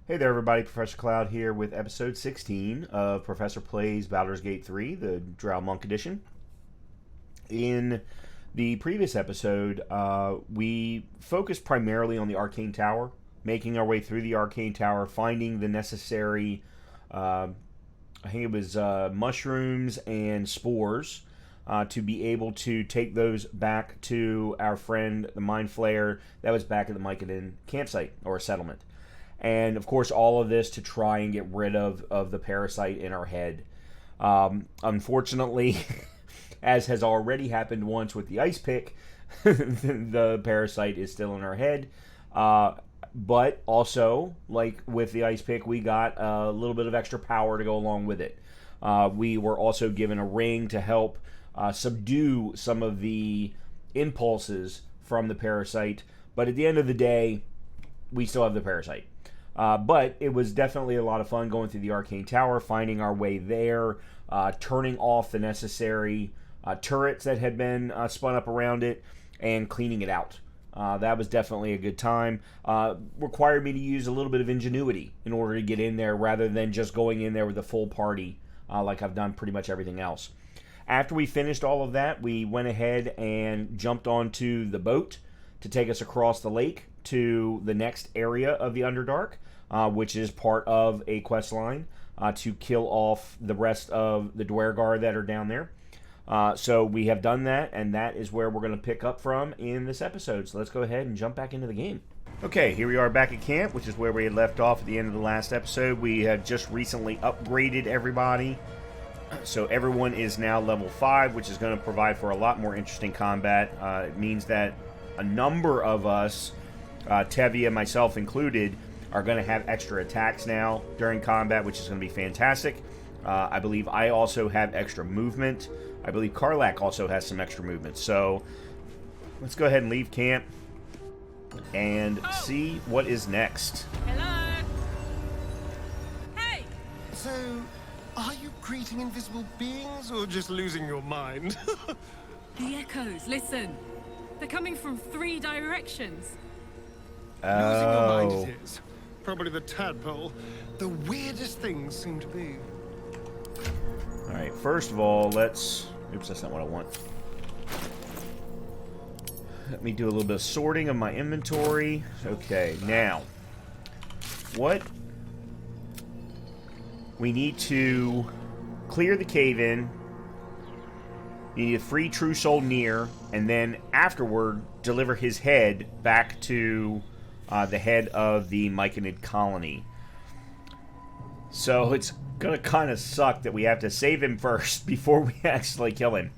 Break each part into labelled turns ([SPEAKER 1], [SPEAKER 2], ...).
[SPEAKER 1] Hey there, everybody. Professor Cloud here with episode 16 of Professor Plays Baldur's Gate 3, the Drow Monk Edition. In the previous episode, we focused primarily on the Arcane Tower, making our way through the Arcane Tower, finding the necessary, I think it was mushrooms and spores, to be able to take those back to our friend, the Mind Flayer, that was back at the Mycadin campsite, or settlement. And, of course, all of this to try and get rid of the parasite in our head. Unfortunately, as has already happened once with the ice pick, the parasite is still in our head. But also, like with the ice pick, we got a little bit of extra power to go along with it. We were also given a ring to help subdue some of the impulses from the parasite. But at the end of the day, we still have the parasite. But it was definitely a lot of fun going through the Arcane Tower, finding our way there, turning off the necessary turrets that had been spun up around it, and cleaning it out. That was definitely a good time. Required me to use a little bit of ingenuity in order to get in there, rather than just going in there with a full party like I've done pretty much everything else. After we finished all of that, we went ahead and jumped onto the boat to take us across the lake to the next area of the Underdark, which is part of a quest line to kill off the rest of the Dwergar that are down there. So we have done that, and that is where we're going to pick up from in this episode. So let's go ahead and jump back into the game. Okay, here we are back at camp, which is where we had left off at the end of the last episode. We have just recently upgraded everybody. So everyone is now level 5, which is going to provide for a lot more interesting combat. It means that a number of us, Tevia, myself included, are going to have extra attacks now during combat, which is going to be fantastic. I believe I also have extra movement. I believe Karlak also has some extra movement. So let's go ahead and leave camp and see what is next.
[SPEAKER 2] Hello? Hey!
[SPEAKER 3] So, are you greeting invisible beings or just losing your mind?
[SPEAKER 2] The echoes, listen. They're coming from 3 directions.
[SPEAKER 3] Losing your mind it is. Probably the tadpole. The weirdest things seem to be.
[SPEAKER 1] Alright, first of all, let's... Oops, that's not what I want. Let me do a little bit of sorting of my inventory. Okay, now, what we need to clear the cave-in. You need to free True Soul near, and then afterward, deliver his head back to the head of the Myconid colony. So it's gonna kind of suck that we have to save him first before we actually kill him.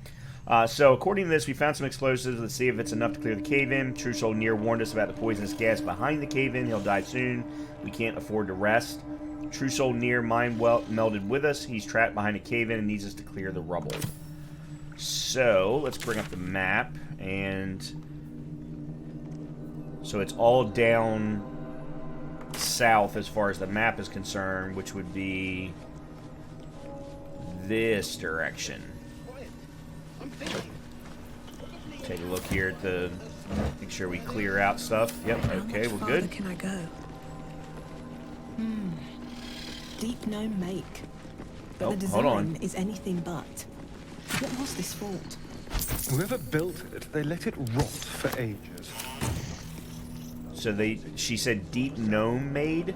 [SPEAKER 1] So according to this, we found some explosives. Let's see if it's enough to clear the cave-in. True Soul near warned us about the poisonous gas behind the cave-in. He'll die soon. We can't afford to rest. True Soul near mind melded with us. He's trapped behind a cave-in and needs us to clear the rubble. So let's bring up the map, and so it's all down south as far as the map is concerned, which would be this direction. Take a look here at the, make sure we clear out stuff. Yep, okay, we're good.
[SPEAKER 4] How can I go? Deep gnome make. But
[SPEAKER 1] Oh,
[SPEAKER 4] the
[SPEAKER 1] hold on.
[SPEAKER 4] design is anything but. What was this fort?
[SPEAKER 3] Whoever built it, they let it rot for ages.
[SPEAKER 1] So she said deep gnome made?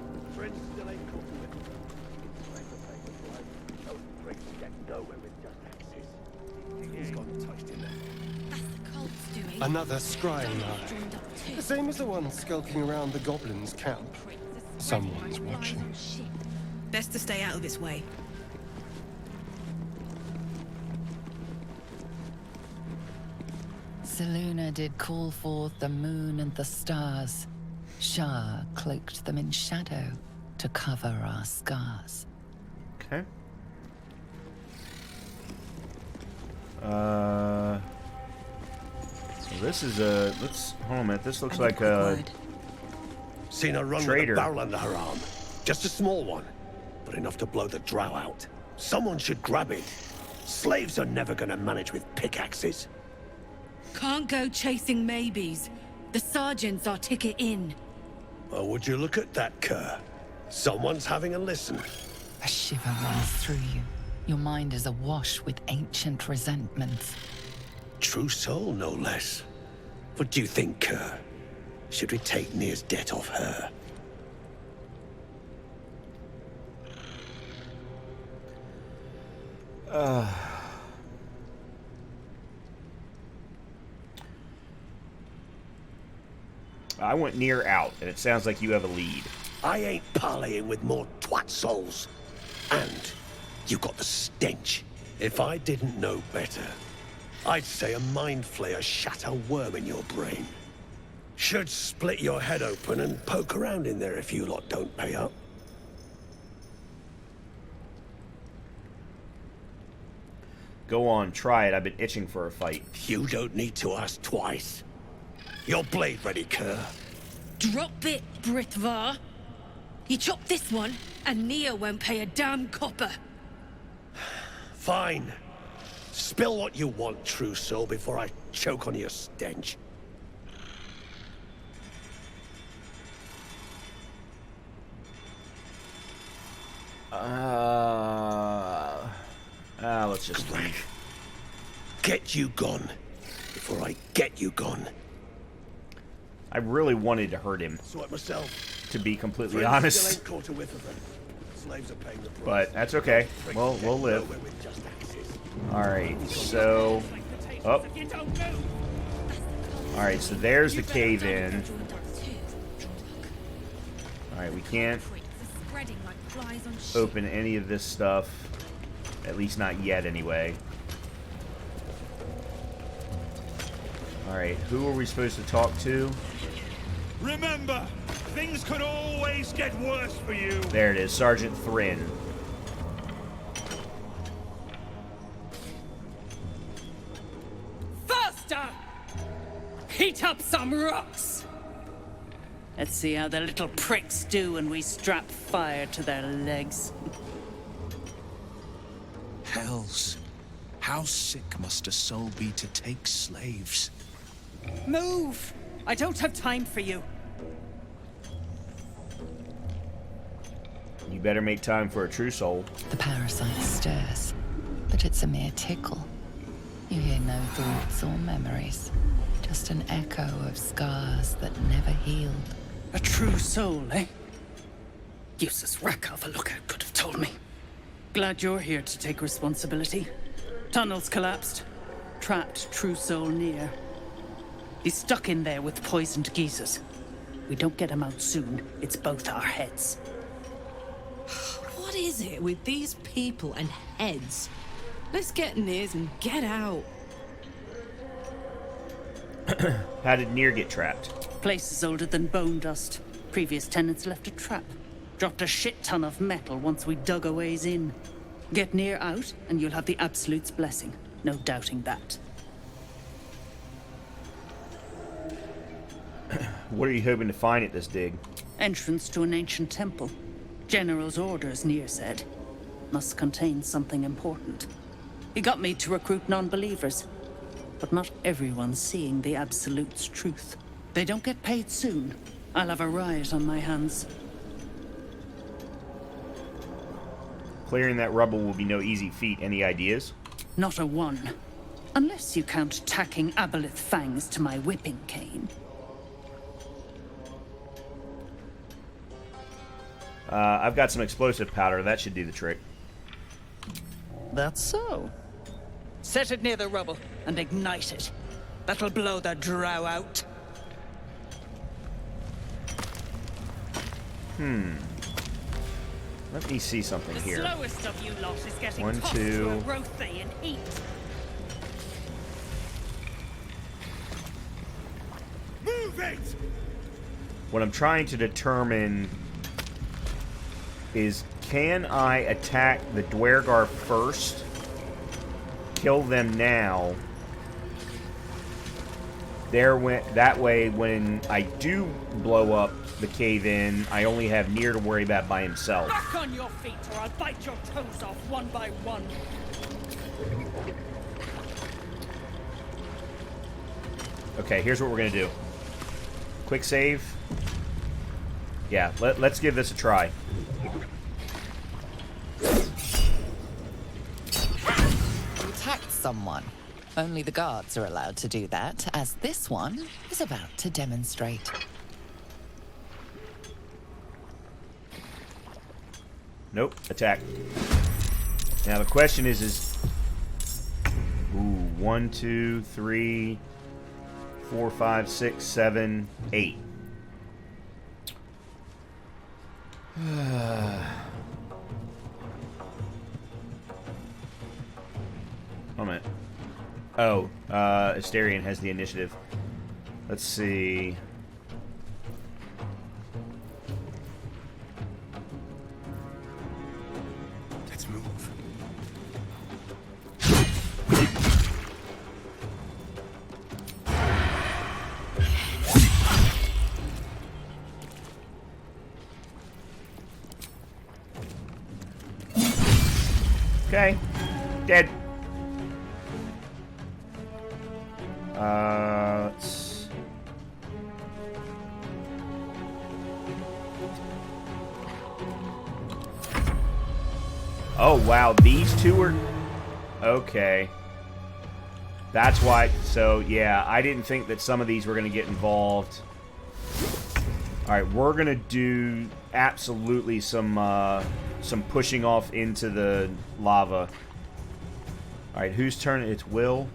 [SPEAKER 3] Another scrying eye. The same as the one skulking around the goblins' camp. Someone's watching.
[SPEAKER 4] Best to stay out of its way.
[SPEAKER 5] Selûne did call forth the moon and the stars. Shah cloaked them in shadow to cover our scars.
[SPEAKER 1] Okay. So this is a, let's, hold on a minute, this looks like a
[SPEAKER 6] Seen a run
[SPEAKER 1] Traitor.
[SPEAKER 6] with a barrel under her arm. Just a small one, but enough to blow the Drow out. Someone should grab it. Slaves are never gonna manage with pickaxes.
[SPEAKER 2] Can't go chasing maybes. The sergeant's our ticket in.
[SPEAKER 6] Well, would you look at that cur? Someone's having a listen.
[SPEAKER 5] A shiver runs through you. Your mind is awash with ancient resentments.
[SPEAKER 6] True soul, no less. What do you think, Kerr? Should we take Nir's debt off her?
[SPEAKER 1] I want Nier out, and it sounds like you have a lead.
[SPEAKER 6] I ain't parleying with more twat souls. And you got the stench. If I didn't know better, I'd say a mind flayer shat a worm in your brain. Should split your head open and poke around in there if you lot don't pay up.
[SPEAKER 1] Go on, try it. I've been itching for a fight.
[SPEAKER 6] You don't need to ask twice. Your blade ready, Kerr.
[SPEAKER 2] Drop it, Britvar. You chop this one, and Nia won't pay a damn copper.
[SPEAKER 6] Fine. Spill what you want, true soul, before I choke on your stench.
[SPEAKER 1] Let's just leave.
[SPEAKER 6] Get you gone, before I get you gone.
[SPEAKER 1] I really wanted to hurt him,
[SPEAKER 6] Sort myself.
[SPEAKER 1] to be completely
[SPEAKER 6] Friends
[SPEAKER 1] honest.
[SPEAKER 6] still ain't caught a whiff of them. Slaves are paying the price.
[SPEAKER 1] But that's okay. We'll live.
[SPEAKER 6] Nowhere with just axes.
[SPEAKER 1] Alright, so... Oh. Alright, so there's the cave-in. Alright, we can't open any of this stuff. At least not yet, anyway. Alright, who are we supposed to talk to?
[SPEAKER 7] Remember, things could always get worse for you.
[SPEAKER 1] There it is, Sergeant Thrin.
[SPEAKER 2] Faster! Heat up some rocks!
[SPEAKER 8] Let's see how the little pricks do when we strap fire to their legs.
[SPEAKER 9] Hells. How sick must a soul be to take slaves?
[SPEAKER 8] Move! I don't have time for you.
[SPEAKER 1] You better make time for a true soul.
[SPEAKER 5] The parasite stirs, but it's a mere tickle. You hear no thoughts or memories, just an echo of scars that never healed.
[SPEAKER 8] A true soul, eh? Useless wreck of a lookout could have told me. Glad you're here to take responsibility. Tunnels collapsed. Trapped true soul near. He's stuck in there with poisoned geezers. We don't get him out soon, it's both our heads.
[SPEAKER 4] What is it with these people and heads? Let's get Niz and get out.
[SPEAKER 1] How did Nier get trapped?
[SPEAKER 8] Place is older than bone dust. Previous tenants left a trap. Dropped a shit ton of metal once we dug a ways in. Get Nier out, and you'll have the Absolute's blessing. No doubting that.
[SPEAKER 1] What are you hoping to find at this dig?
[SPEAKER 8] Entrance to an ancient temple. General's orders, Nier said. Must contain something important. He got me to recruit non-believers. But not everyone's seeing the Absolute's truth. They don't get paid soon. I'll have a riot on my hands.
[SPEAKER 1] Clearing that rubble will be no easy feat. Any ideas?
[SPEAKER 8] Not a one. Unless you count tacking aboleth fangs to my whipping cane.
[SPEAKER 1] I've got some explosive powder. That should do the trick.
[SPEAKER 8] That's so. Set it near the rubble and ignite it. That'll blow the Drow out.
[SPEAKER 1] Let me see something
[SPEAKER 2] The
[SPEAKER 1] here.
[SPEAKER 2] slowest of you lot is getting
[SPEAKER 1] One,
[SPEAKER 2] tossed
[SPEAKER 1] two.
[SPEAKER 2] to a Rothe in heat.
[SPEAKER 7] Move it!
[SPEAKER 1] What I'm trying to determine is, can I attack the Dwergar first, kill them now, that way when I do blow up the cave-in, I only have Nier to worry about by himself.
[SPEAKER 2] Back on your feet or I'll bite your toes off one by one.
[SPEAKER 1] Okay, here's what we're gonna do. Quick save. Yeah, let's give this a try.
[SPEAKER 5] You attacked someone. Only the guards are allowed to do that, as this one is about to demonstrate.
[SPEAKER 1] Nope, attack. Now the question is... Ooh, 1, 2, 3, 4, 5, 6, 7, 8. Hold a minute. Oh, Asterion has the initiative. Let's see.
[SPEAKER 3] Let's move.
[SPEAKER 1] Okay. Dead. Let's... Oh, wow. These two are... Okay. That's why... So, yeah. I didn't think that some of these were going to get involved. Alright, we're going to do absolutely some pushing off into the lava. Alright, whose turn? It's Will.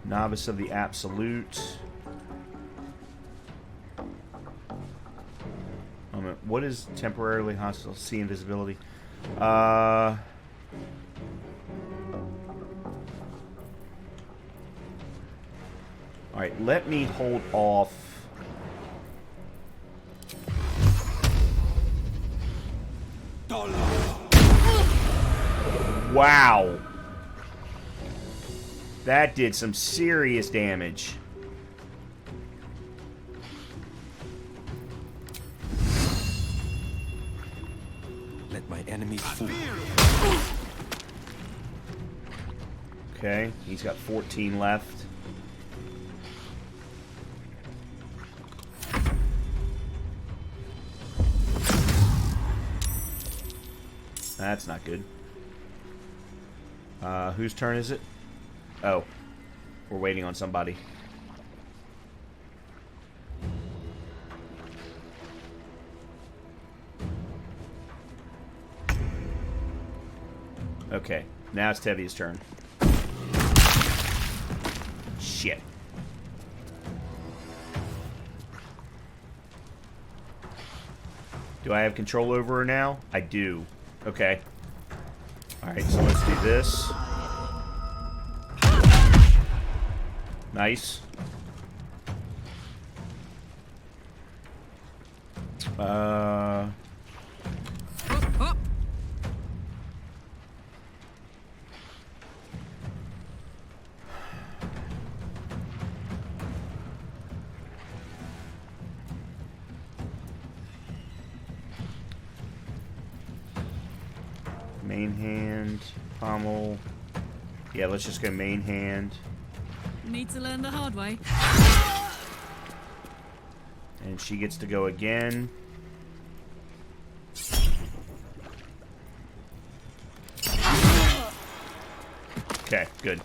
[SPEAKER 1] Novice of the Absolute. Moment. What is temporarily hostile? See invisibility. Alright, let me hold off. Wow. That did some serious damage.
[SPEAKER 3] Let my enemy fall.
[SPEAKER 1] Okay, he's got 14 left. That's not good. Whose turn is it? Oh. We're waiting on somebody. Okay. Now it's Tevia's turn. Shit. Do I have control over her now? I do. Okay. Alright, so let's do this. Nice. Main hand, pommel. Yeah, let's just go main hand.
[SPEAKER 4] Need to learn the hard way.
[SPEAKER 1] And she gets to go again. Okay, good.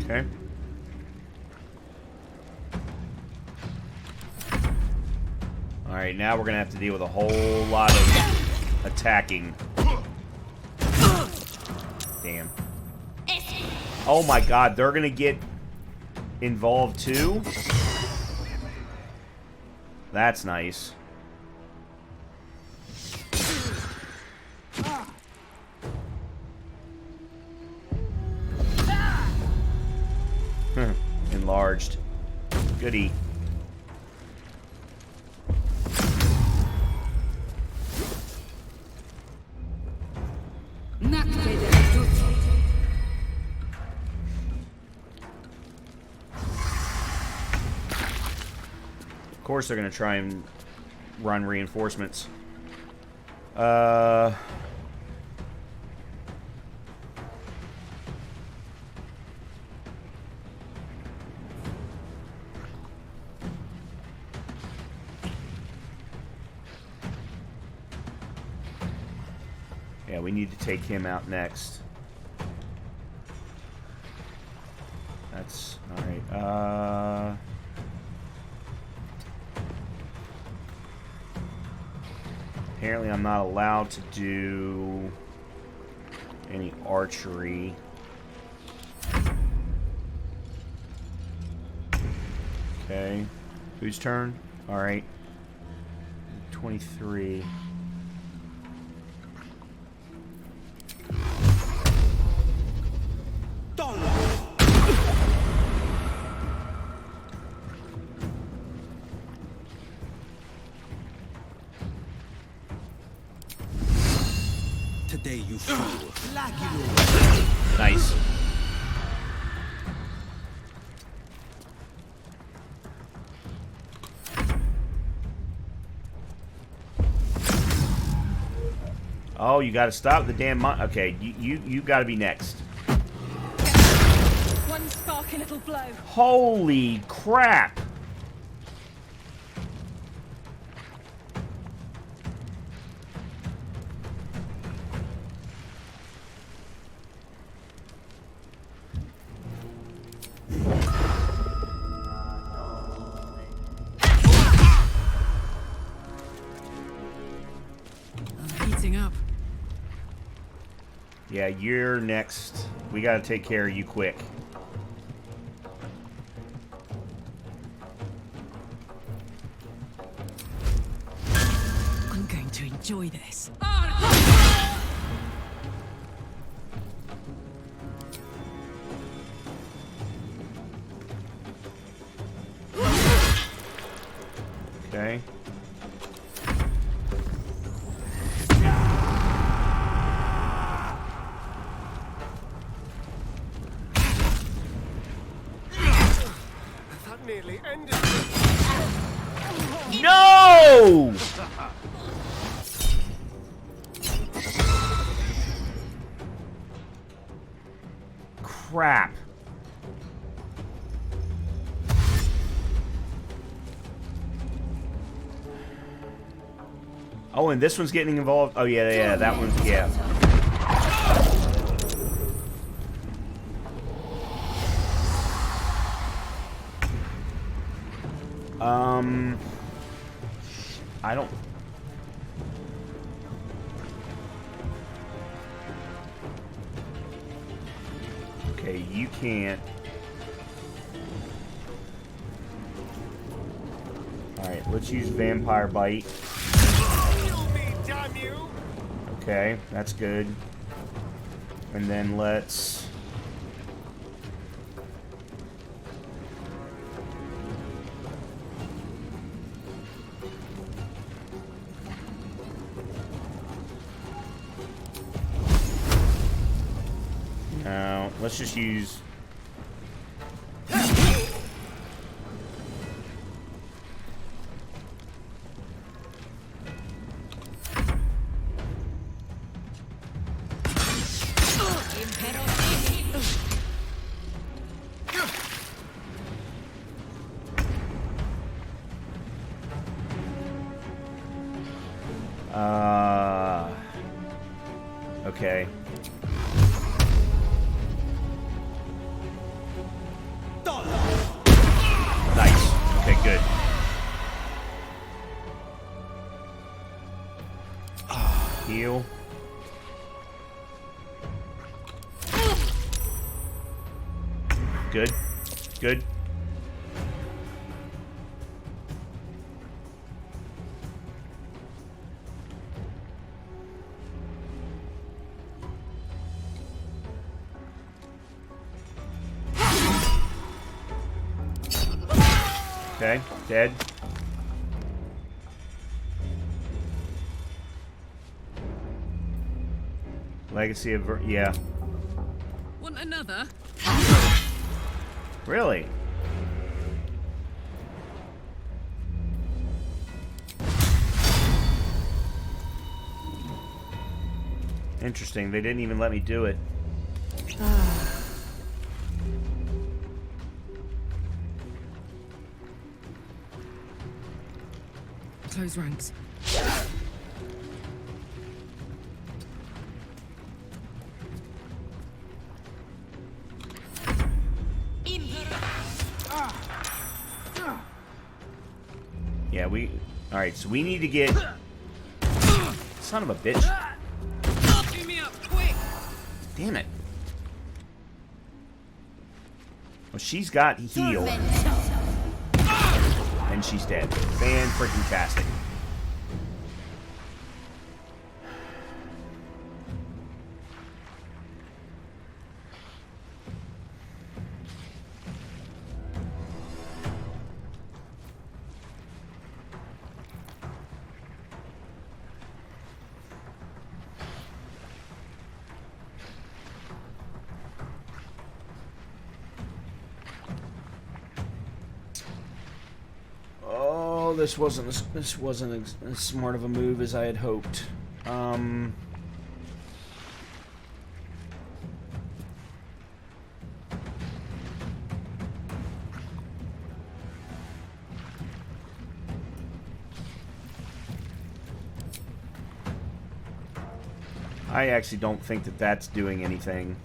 [SPEAKER 1] Okay. Alright, now we're gonna have to deal with a whole lot of attacking. Damn. Oh my god, they're gonna get involved too? That's nice. Enlarged. Goody. course they're going to try and run reinforcements. Yeah, we need to take him out next. That's alright. Apparently I'm not allowed to do any archery. Okay. Whose turn? Alright. 23.
[SPEAKER 9] Today, you fool.
[SPEAKER 1] Nice. Oh, you gotta stop the damn okay, you gotta be next.
[SPEAKER 2] One spark and it'll blow.
[SPEAKER 1] Holy crap!
[SPEAKER 4] Heating up.
[SPEAKER 1] Yeah, you're next. We gotta take care of you quick.
[SPEAKER 4] I'm going to enjoy this.
[SPEAKER 1] Okay.
[SPEAKER 3] That nearly ended.
[SPEAKER 1] No! Crap. Oh, and this one's getting involved. Oh, yeah, that one's, yeah. I don't... Okay, you can't. Alright, let's use Vampire Bite.
[SPEAKER 3] Damn you!
[SPEAKER 1] Okay, that's good. And then let's... No, let's just use... Okay. Nice. Okay, good. Heal. Good. Good. Okay, dead. Legacy of... yeah.
[SPEAKER 4] Want another?
[SPEAKER 1] Really? Interesting. They didn't even let me do it.
[SPEAKER 2] Close ranks.
[SPEAKER 1] Yeah, alright, so we need to get... Son of a bitch.
[SPEAKER 2] Give me up, quick!
[SPEAKER 1] Damn it. Well, she's got heal. And she's dead. Fan-freaking-tastic. This wasn't as smart of a move as I had hoped. I actually don't think that that's doing anything.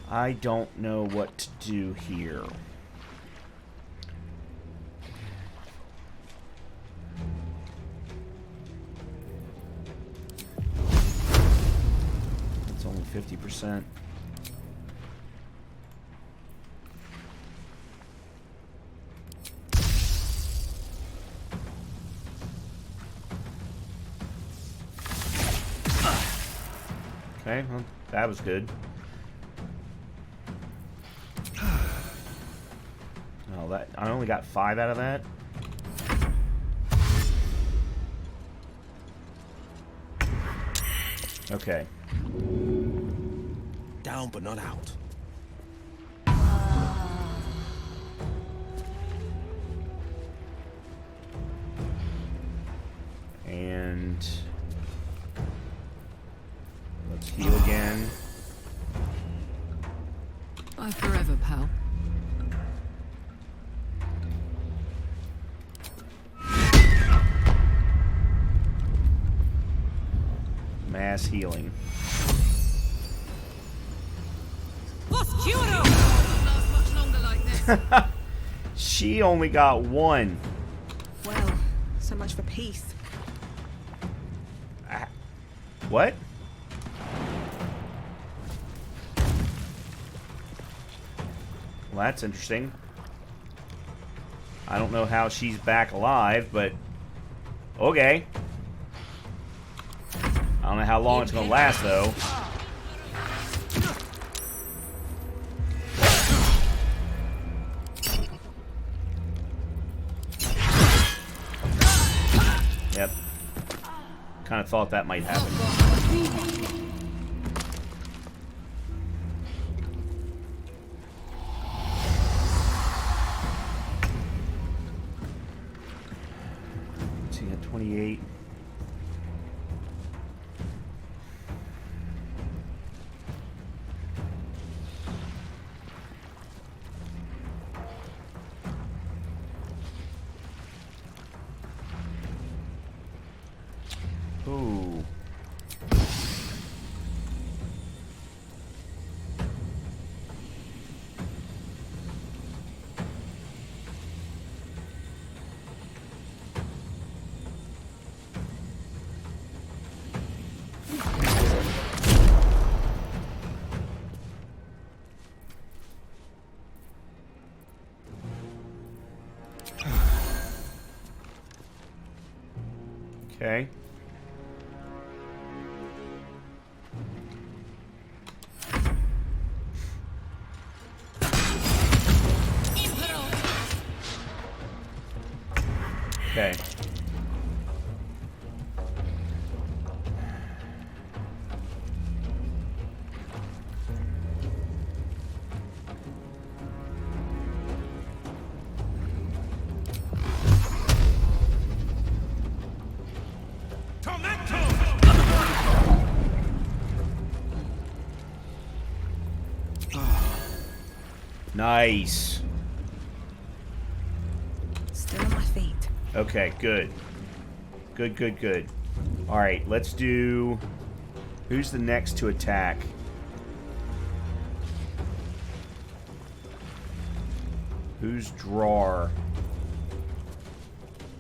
[SPEAKER 1] I don't know what to do here. It's only 50%. Okay, well, that was good. Oh, that I only got 5 out of that. Okay.
[SPEAKER 6] Down but not out.
[SPEAKER 1] And let's heal again.
[SPEAKER 2] Bye forever, pal.
[SPEAKER 1] Mass healing. She only got 1.
[SPEAKER 10] Well, so much for peace.
[SPEAKER 1] What? Well, that's interesting. I don't know how she's back alive, but okay. I don't know how long it's gonna last, though. Yep. Kind of thought that might happen. Let's see, at 28. Ooh. Okay. Okay. Nice.
[SPEAKER 10] Still on my feet.
[SPEAKER 1] Okay, good. Good, good, good. Alright, let's do... Who's the next to attack? Who's Drawer?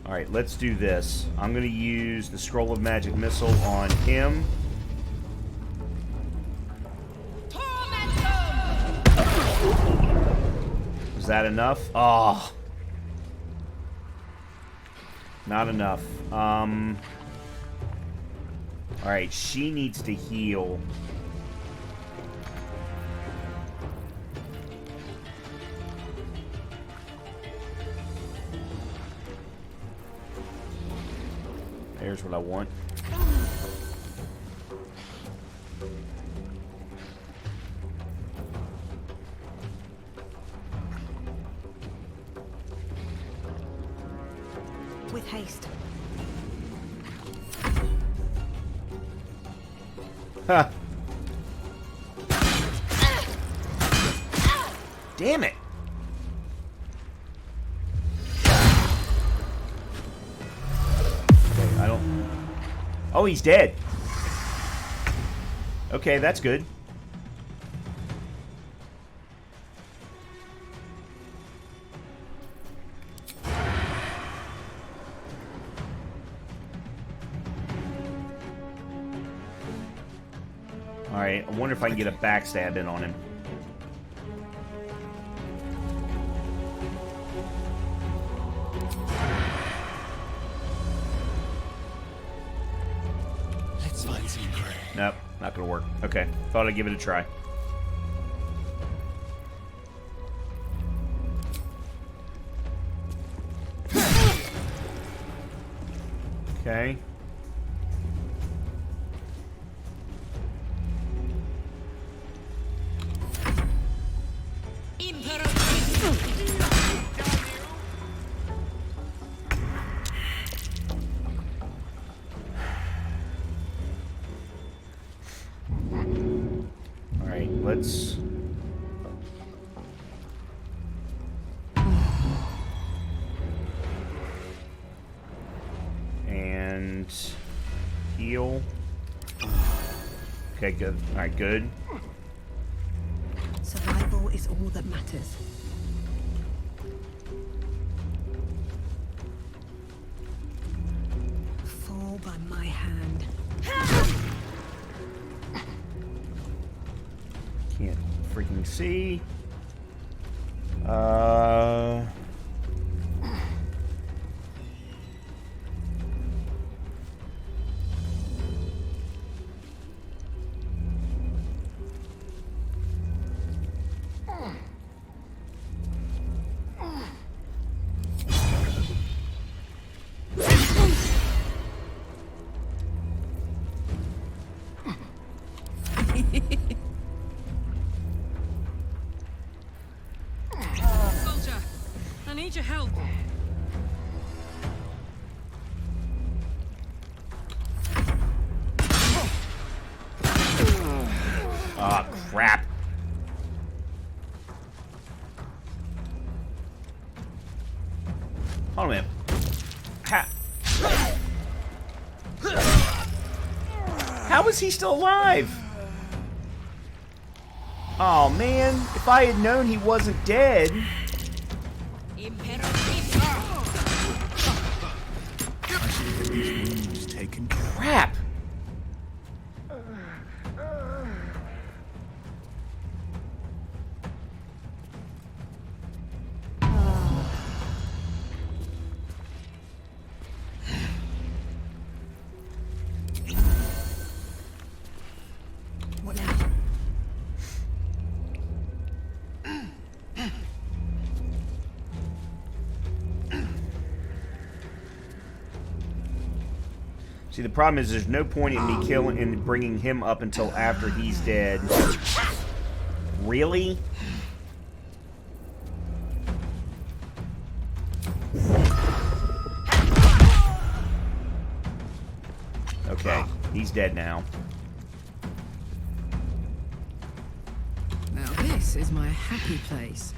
[SPEAKER 1] Alright, let's do this. I'm going to use the Scroll of Magic Missile on him. Is that enough? Oh. Not enough. Alright, she needs to heal. There's what I want.
[SPEAKER 10] With haste.
[SPEAKER 1] Ha! Damn it! Okay, I don't... Oh, he's dead. Okay, that's good. Alright, I wonder if I can get a backstab in on him.
[SPEAKER 3] Let's find some prey.
[SPEAKER 1] Nope, not gonna work. Okay, thought I'd give it a try. Okay. Alright, let's... And... heal. Okay, good. Alright, good.
[SPEAKER 10] Survival is all that matters. Fall by my hand.
[SPEAKER 1] Can't freaking see.
[SPEAKER 2] Soldier, I need your help.
[SPEAKER 1] Ah, crap. Hold on a minute. How is he still alive? Oh man, if I had known he wasn't dead. Crap.
[SPEAKER 10] What now?
[SPEAKER 1] See, the problem is there's no point in me killing and bringing him up until after he's dead. Really? Okay, he's dead now.
[SPEAKER 4] Now this This is my happy place.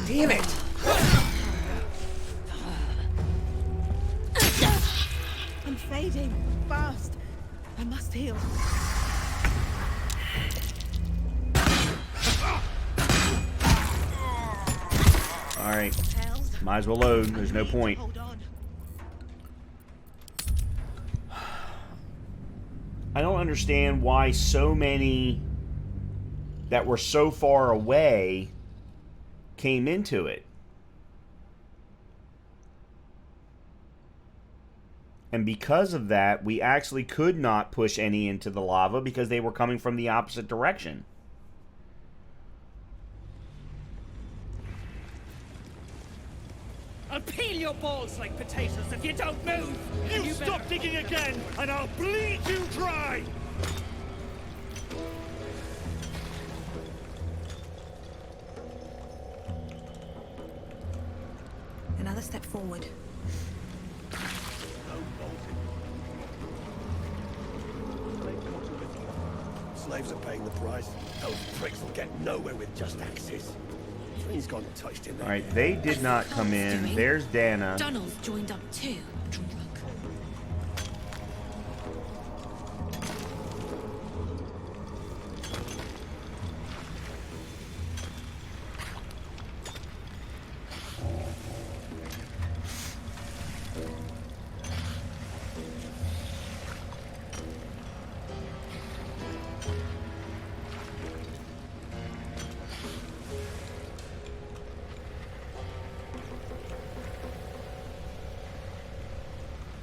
[SPEAKER 1] Damn it!
[SPEAKER 10] I'm fading. Fast. I must heal.
[SPEAKER 1] Alright. Might as well load. There's no point.
[SPEAKER 10] Hold on.
[SPEAKER 1] I don't understand why so many that were so far away came into it. And because of that, we actually could not push any into the lava because they were coming from the opposite direction.
[SPEAKER 8] I'll peel your balls like potatoes if you don't move!
[SPEAKER 7] You stop digging again, and I'll bleed you dry!
[SPEAKER 10] Another step forward.
[SPEAKER 6] Slaves are paying the price. Those pricks will get nowhere with just axes. Train's gone touched in there.
[SPEAKER 1] Alright, they did not come in. There's Dana.
[SPEAKER 2] Donald's joined up too. Drunk.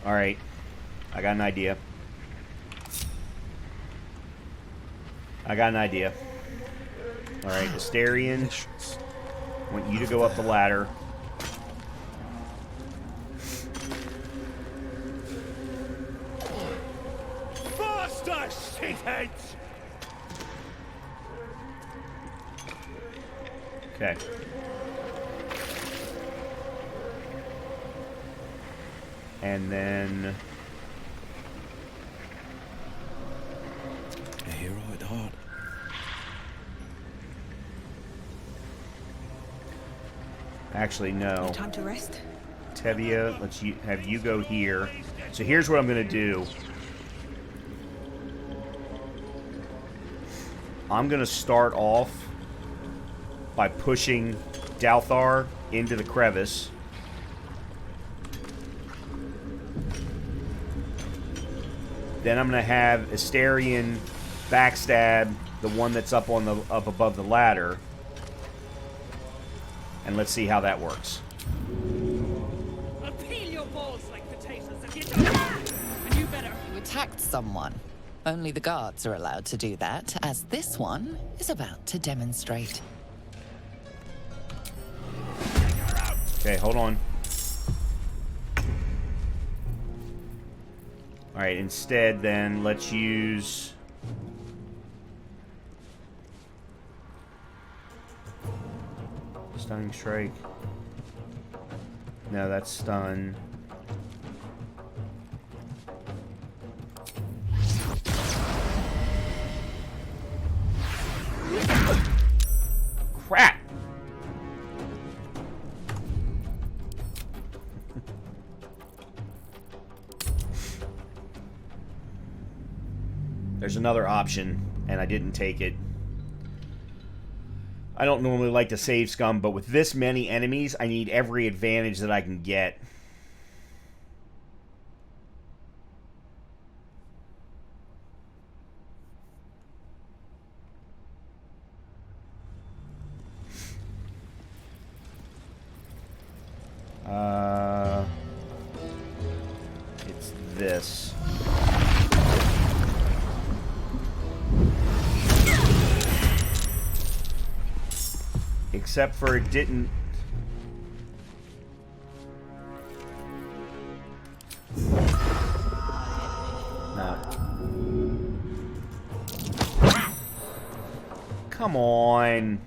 [SPEAKER 1] Alright, I got an idea. Alright, Asterion, I want you to go up the ladder.
[SPEAKER 7] Faster, shitheads!
[SPEAKER 1] Okay. And then...
[SPEAKER 9] A hero at heart.
[SPEAKER 1] Actually, no.
[SPEAKER 10] Time to rest.
[SPEAKER 1] Tevia, have you go here. So here's what I'm going to do. I'm going to start off by pushing Dalthar into the crevice. Then I'm going to have Asterion backstab the one that's up above the ladder. And let's see how that works.
[SPEAKER 8] I'll peel your balls like potatoes if you don't. And you better.
[SPEAKER 5] You attacked someone. Only the guards are allowed to do that, as this one is about to demonstrate.
[SPEAKER 1] Okay, hold on. Alright, instead then, let's use... Stunning Strike. No, that's stun. Crap! There's another option, and I didn't take it. I don't normally like to save scum, but with this many enemies, I need every advantage that I can get. It's this. Except for it didn't... No. Come on.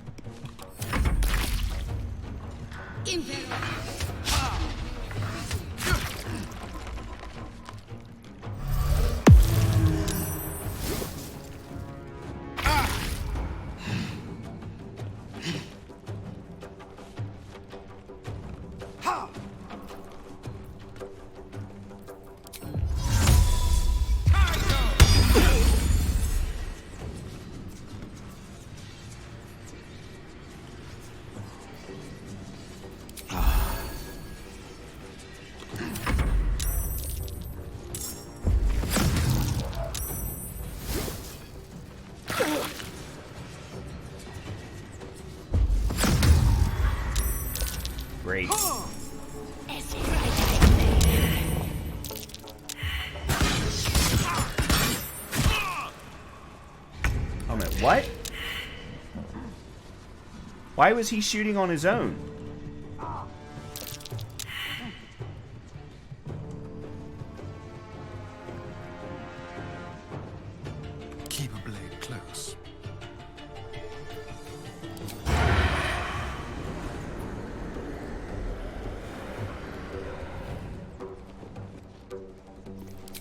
[SPEAKER 1] What? Why was he shooting on his own?
[SPEAKER 9] Keep a blade close.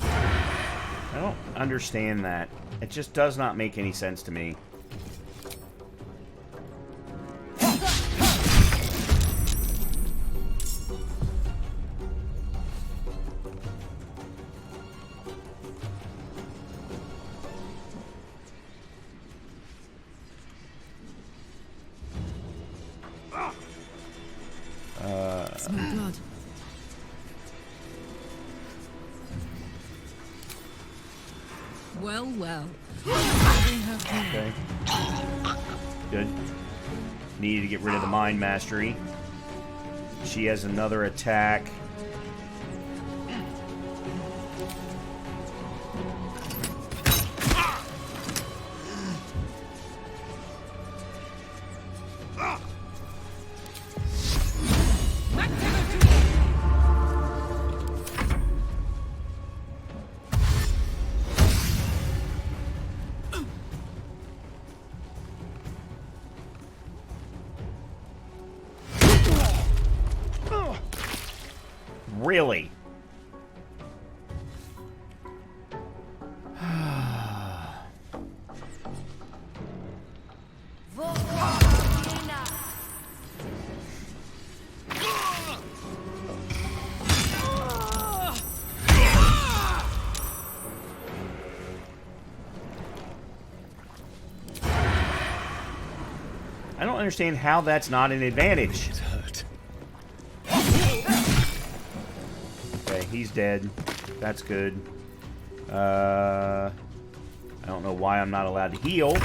[SPEAKER 1] I don't understand that. It just does not make any sense to me.
[SPEAKER 4] Smell blood. Well, well.
[SPEAKER 1] Okay. Good. Needed to get rid of the mind mastery. She has another attack. Really? I don't understand how that's not an advantage.
[SPEAKER 6] It hurt.
[SPEAKER 1] Okay, he's dead. That's good. I don't know why I'm not allowed to heal.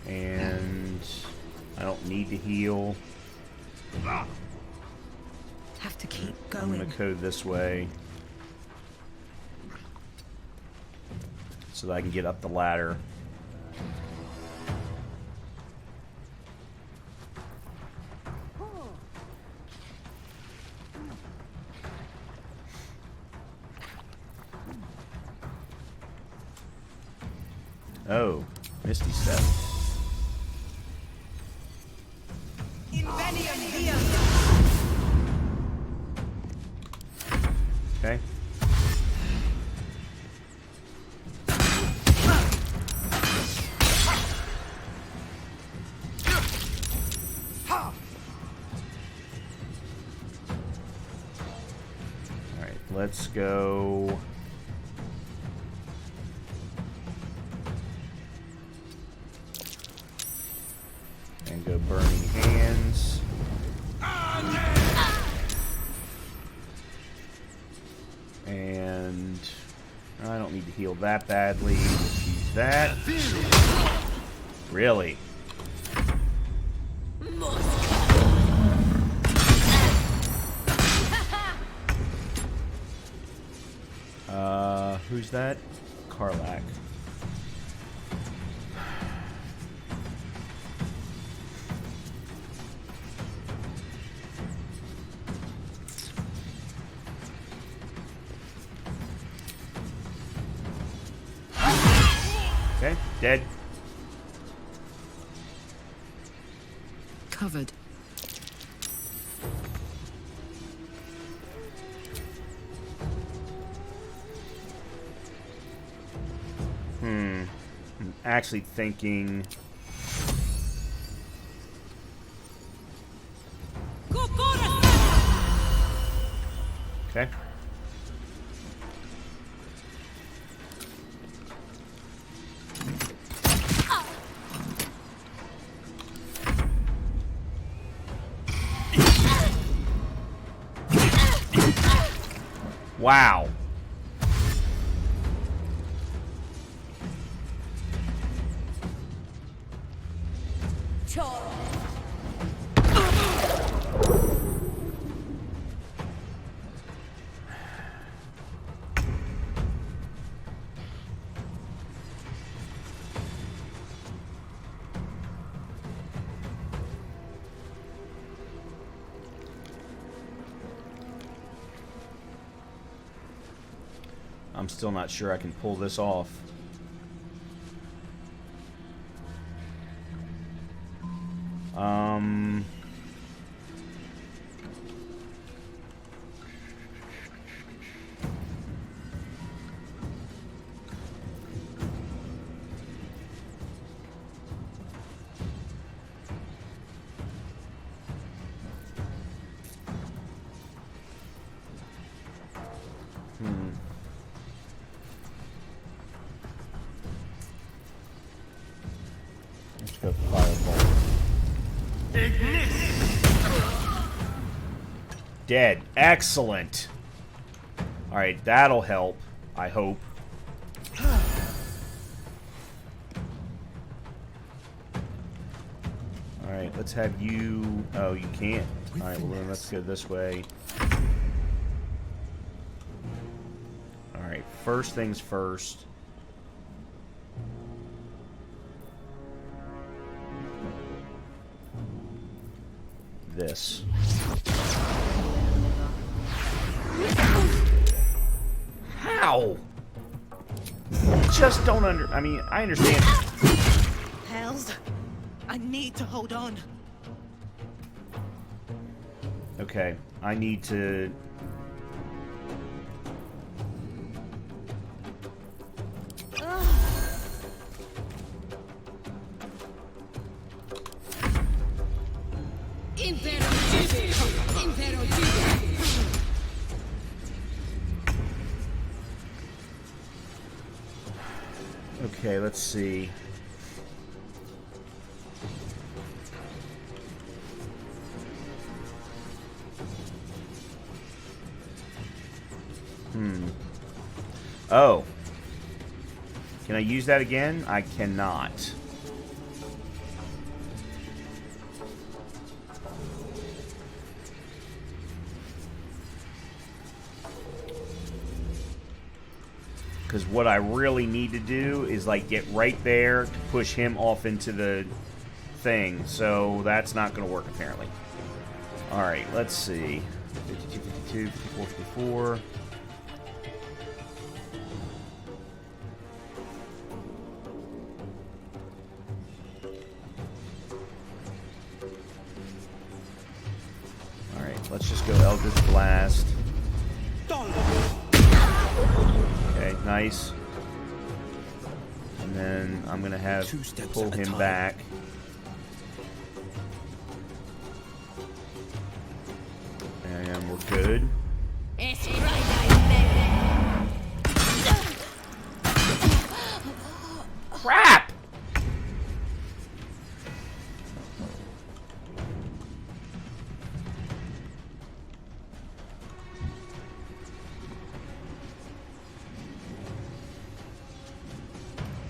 [SPEAKER 1] And I don't need to heal.
[SPEAKER 10] Have to keep
[SPEAKER 1] I'm
[SPEAKER 10] going.
[SPEAKER 1] gonna code this way so that I can get up the ladder. Oh, Misty Step. Okay. Alright, let's go. And go Burning Hands. And I don't need to heal that badly. Let's use that. Really? Who's that? Karlak. Okay, dead.
[SPEAKER 4] Covered.
[SPEAKER 1] I'm actually thinking. Okay. Wow. I'm still not sure I can pull this off. Let's go fireball. Dead. Excellent. Alright, that'll help. I hope. Alright, let's have you... Oh, you can't. Alright, well then let's go this way. Alright, first things first. This. How? Just don't I mean, I understand.
[SPEAKER 10] Hells, I need to hold on.
[SPEAKER 1] Okay, I need to... Okay, let's see. Oh. Can I use that again? I cannot. Because what I really need to do is, like, get right there to push him off into the thing. So that's not going to work, apparently. Alright, let's see. 52, 52, 54, 54. Alright, let's just go Eldritch Blast. Okay, nice. And then I'm gonna have to pull him back. And we're good. Crap!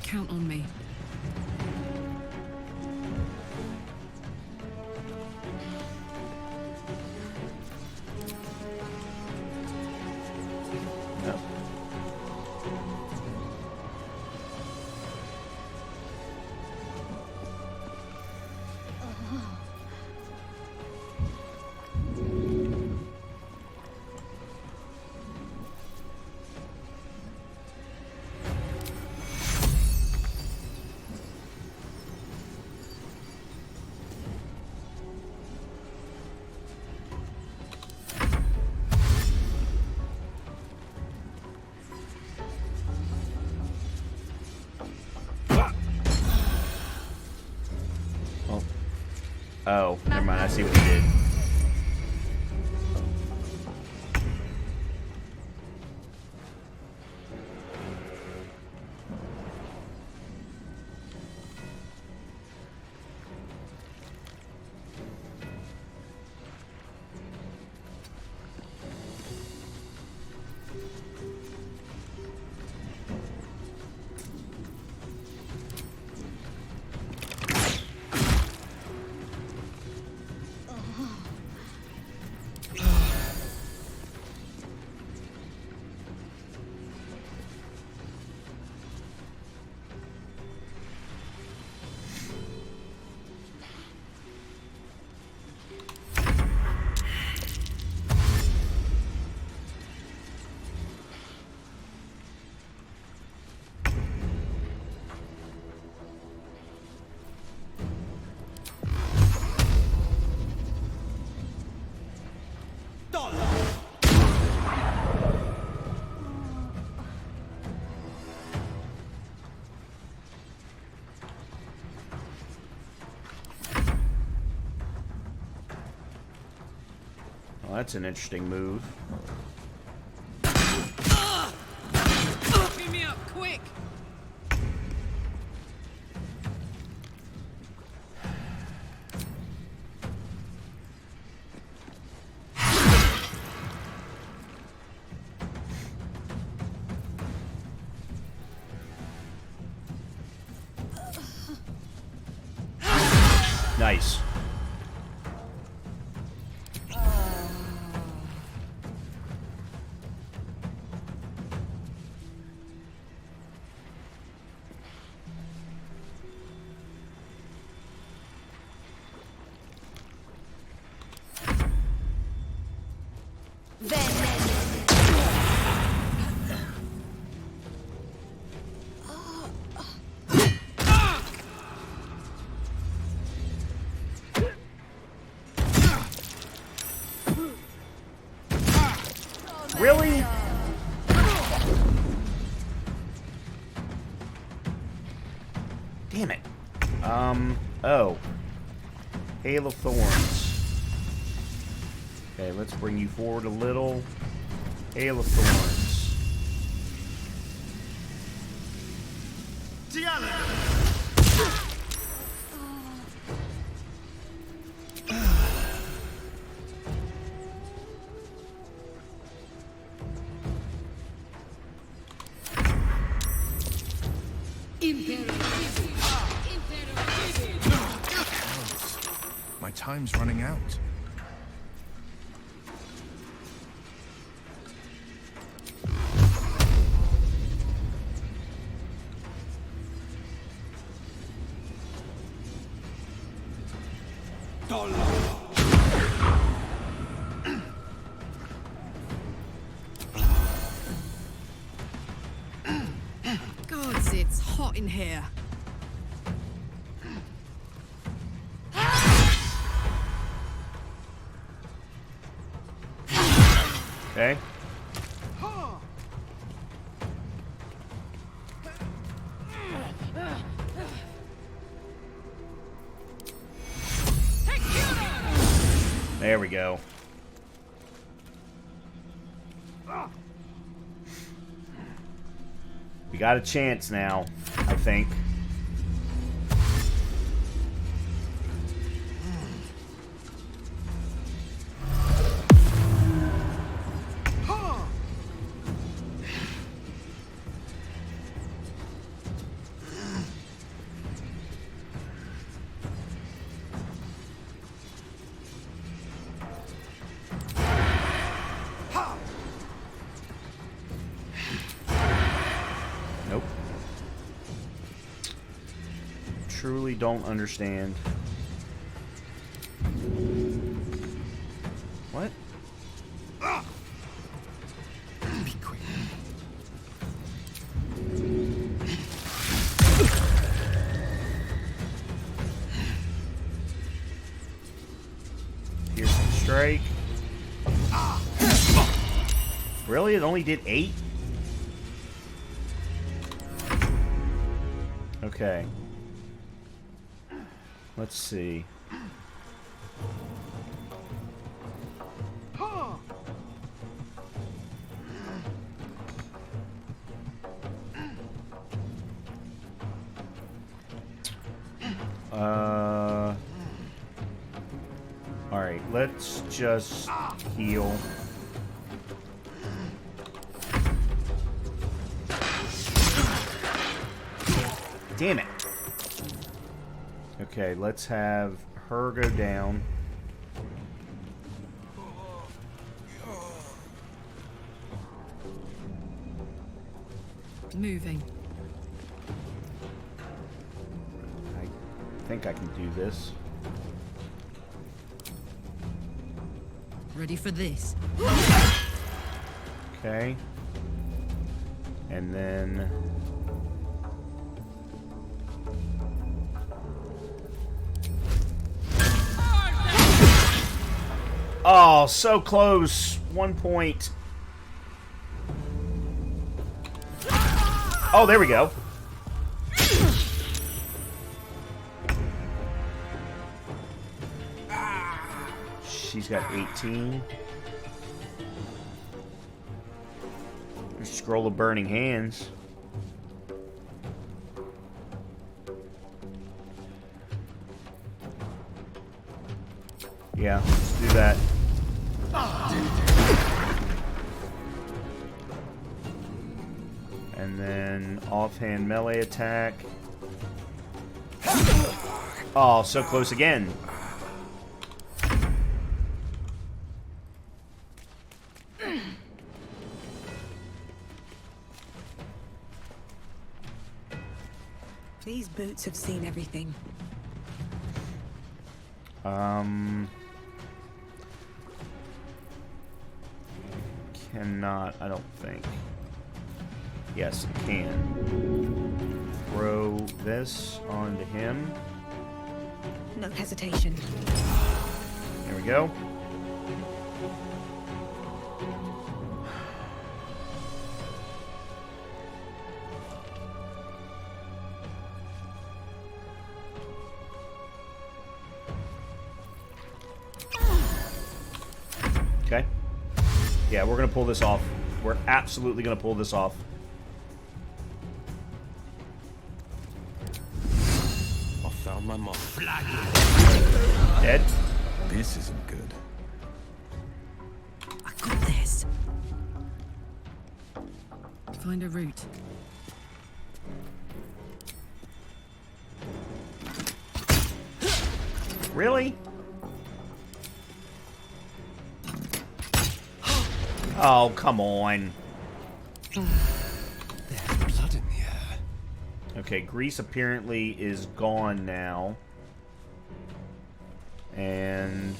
[SPEAKER 4] Count on me.
[SPEAKER 1] No. Oh, never mind. I see what he did. that's an interesting move.
[SPEAKER 4] Beam me up, quick!
[SPEAKER 1] Nice. Really? Damn it. Oh. Hail of Thorns. Okay, let's bring you forward a little. Hail of Thorns.
[SPEAKER 9] My time's running out.
[SPEAKER 4] Gods, it's hot in here.
[SPEAKER 1] Okay. There we go. We got a chance now, I think. Nope. Truly don't understand. What?
[SPEAKER 9] Be quick.
[SPEAKER 1] Piercing strike. Really? It only did 8? Okay. Let's see. Alright, let's just heal. Damn it. Okay, let's have her go down.
[SPEAKER 4] Moving.
[SPEAKER 1] I think I can do this.
[SPEAKER 4] Ready for this?
[SPEAKER 1] Okay. And then... Oh, so close. 1 point. Oh, there we go. She's got 18. Scroll of Burning Hands. Yeah, let's do that. And then offhand melee attack. Oh, so close again.
[SPEAKER 10] These boots have seen everything.
[SPEAKER 1] Cannot, I don't think. Yes, it can. Throw this onto him.
[SPEAKER 10] No hesitation.
[SPEAKER 1] There we go. Okay. Yeah, we're going to pull this off. We're absolutely going to pull this off.
[SPEAKER 3] I found my mom.
[SPEAKER 1] Dead?
[SPEAKER 3] This isn't good.
[SPEAKER 4] I got this. Find a route.
[SPEAKER 1] Really? Oh, come on.
[SPEAKER 3] There's blood in the air.
[SPEAKER 1] Okay, grease apparently is gone now. And...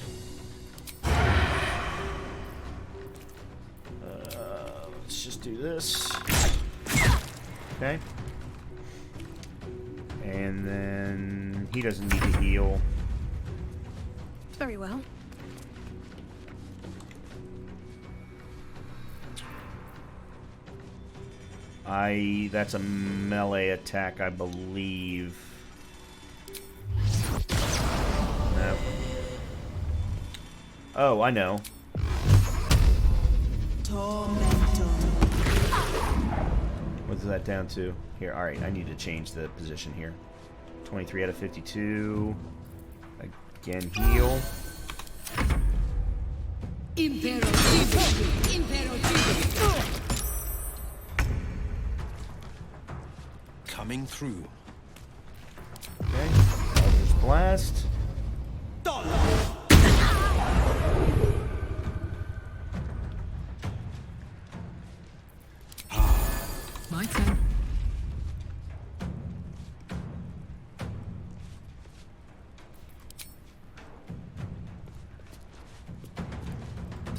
[SPEAKER 1] let's just do this. Okay. And then... he doesn't need to heal.
[SPEAKER 10] Very well.
[SPEAKER 1] That's a melee attack, I believe. No. Oh, I know. What is that down to? Here, alright, I need to change the position here. 23 out of 52. Again, heal.
[SPEAKER 9] Coming through.
[SPEAKER 1] Okay, Eldritch Blast.
[SPEAKER 4] My turn.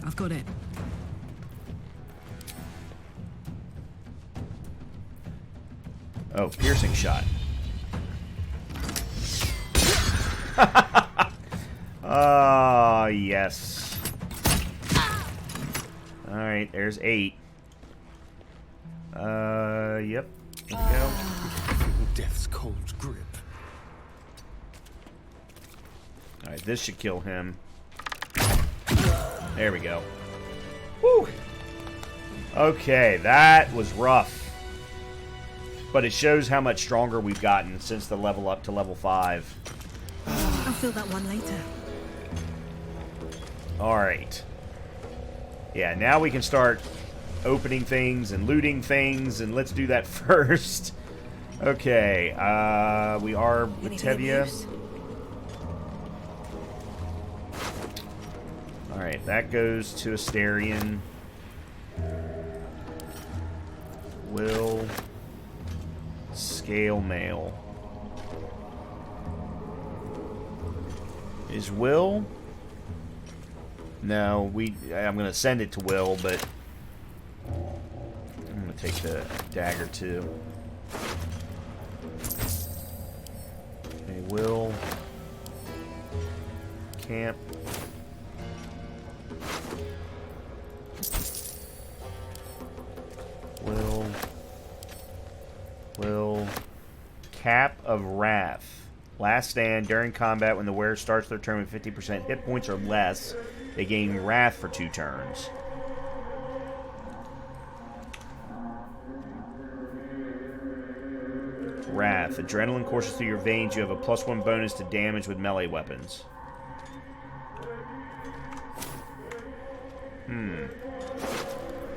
[SPEAKER 4] I've got it.
[SPEAKER 1] Oh, piercing shot. Ah, yes. Alright, there's 8. Yep. There we go.
[SPEAKER 3] Death's cold grip.
[SPEAKER 1] Alright, this should kill him. There we go. Woo! Okay, that was rough. But it shows how much stronger we've gotten since the level up to level 5.
[SPEAKER 10] I'll fill that one later.
[SPEAKER 1] Alright. Yeah, now we can start opening things and looting things, and let's do that first. Okay, we are with Tevye. Alright, that goes to Asterion. Will... Scale mail. Is Will? No, I'm gonna send it to Will, but I'm gonna take the dagger too. Okay, Will. Camp. Will. Cap of Wrath. Last stand during combat when the wearer starts their turn with 50% hit points or less. They gain Wrath for 2 turns. Wrath. Adrenaline courses through your veins. You have a +1 bonus to damage with melee weapons.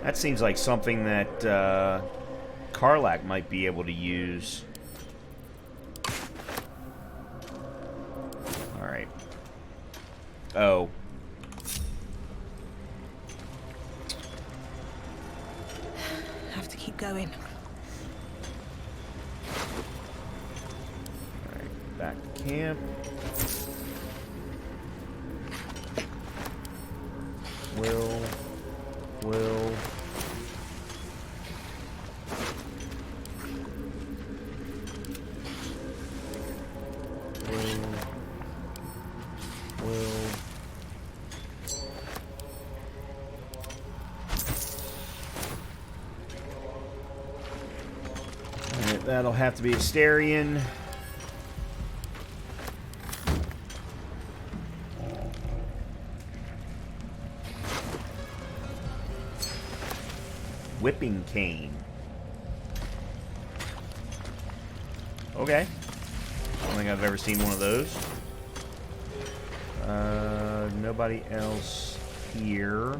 [SPEAKER 1] That seems like something that Karlach might be able to use. Alright. Oh.
[SPEAKER 10] Have to keep going.
[SPEAKER 1] Alright, back to camp. Will. Will. Alright, that'll have to be Asterion. Whipping cane. Okay. I don't think I've ever seen one of those. Nobody else here.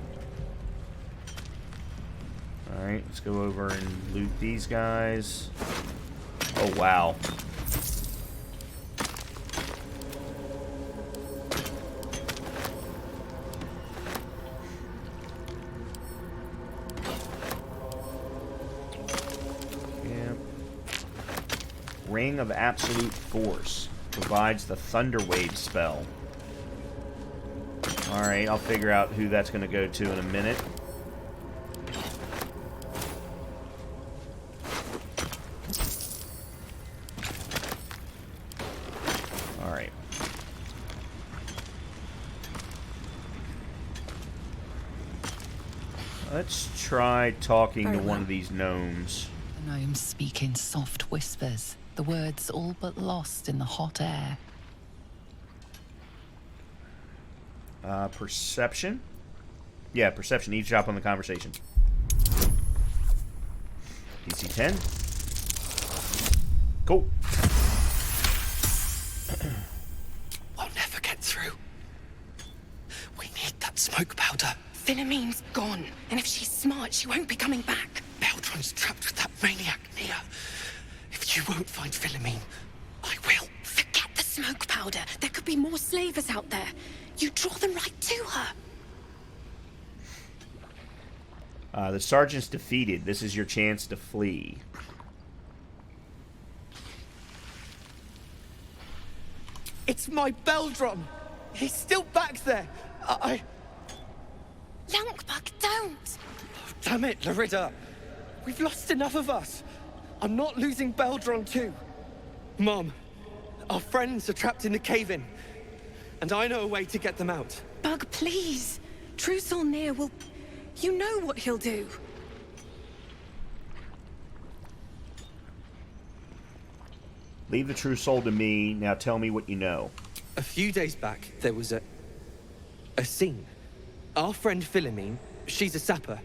[SPEAKER 1] Alright, let's go over and loot these guys. Oh, wow. Ring of Absolute Force provides the Thunder Wave spell. Alright, I'll figure out who that's going to go to in a minute. Alright. Let's try talking to one of these gnomes.
[SPEAKER 5] The gnomes speak in soft whispers, the words all but lost in the hot air.
[SPEAKER 1] Perception? Yeah, perception. Eavesdrop on the conversation. DC 10. Cool.
[SPEAKER 11] We'll never get through. We need that smoke powder.
[SPEAKER 2] Philommene's gone, and if she's smart, she won't be coming back.
[SPEAKER 11] Balduran's trapped with that maniac, Nia. If you won't find Philomene, I will.
[SPEAKER 2] Forget the smoke powder. There could be more slavers out there. You draw them right to her.
[SPEAKER 1] The sergeant's defeated. This is your chance to flee.
[SPEAKER 11] It's my Beldron. He's still back there.
[SPEAKER 2] Lankbug, don't!
[SPEAKER 11] Oh, damn it, Larida. We've lost enough of us. I'm not losing Beldron too. Mom, our friends are trapped in the cave-in. And I know a way to get them out.
[SPEAKER 2] Bug, please. True Solnir will... You know what he'll do.
[SPEAKER 1] Leave the true soul to me. Now tell me what you know.
[SPEAKER 11] A few days back, there was a scene. Our friend Philomene, she's a sapper,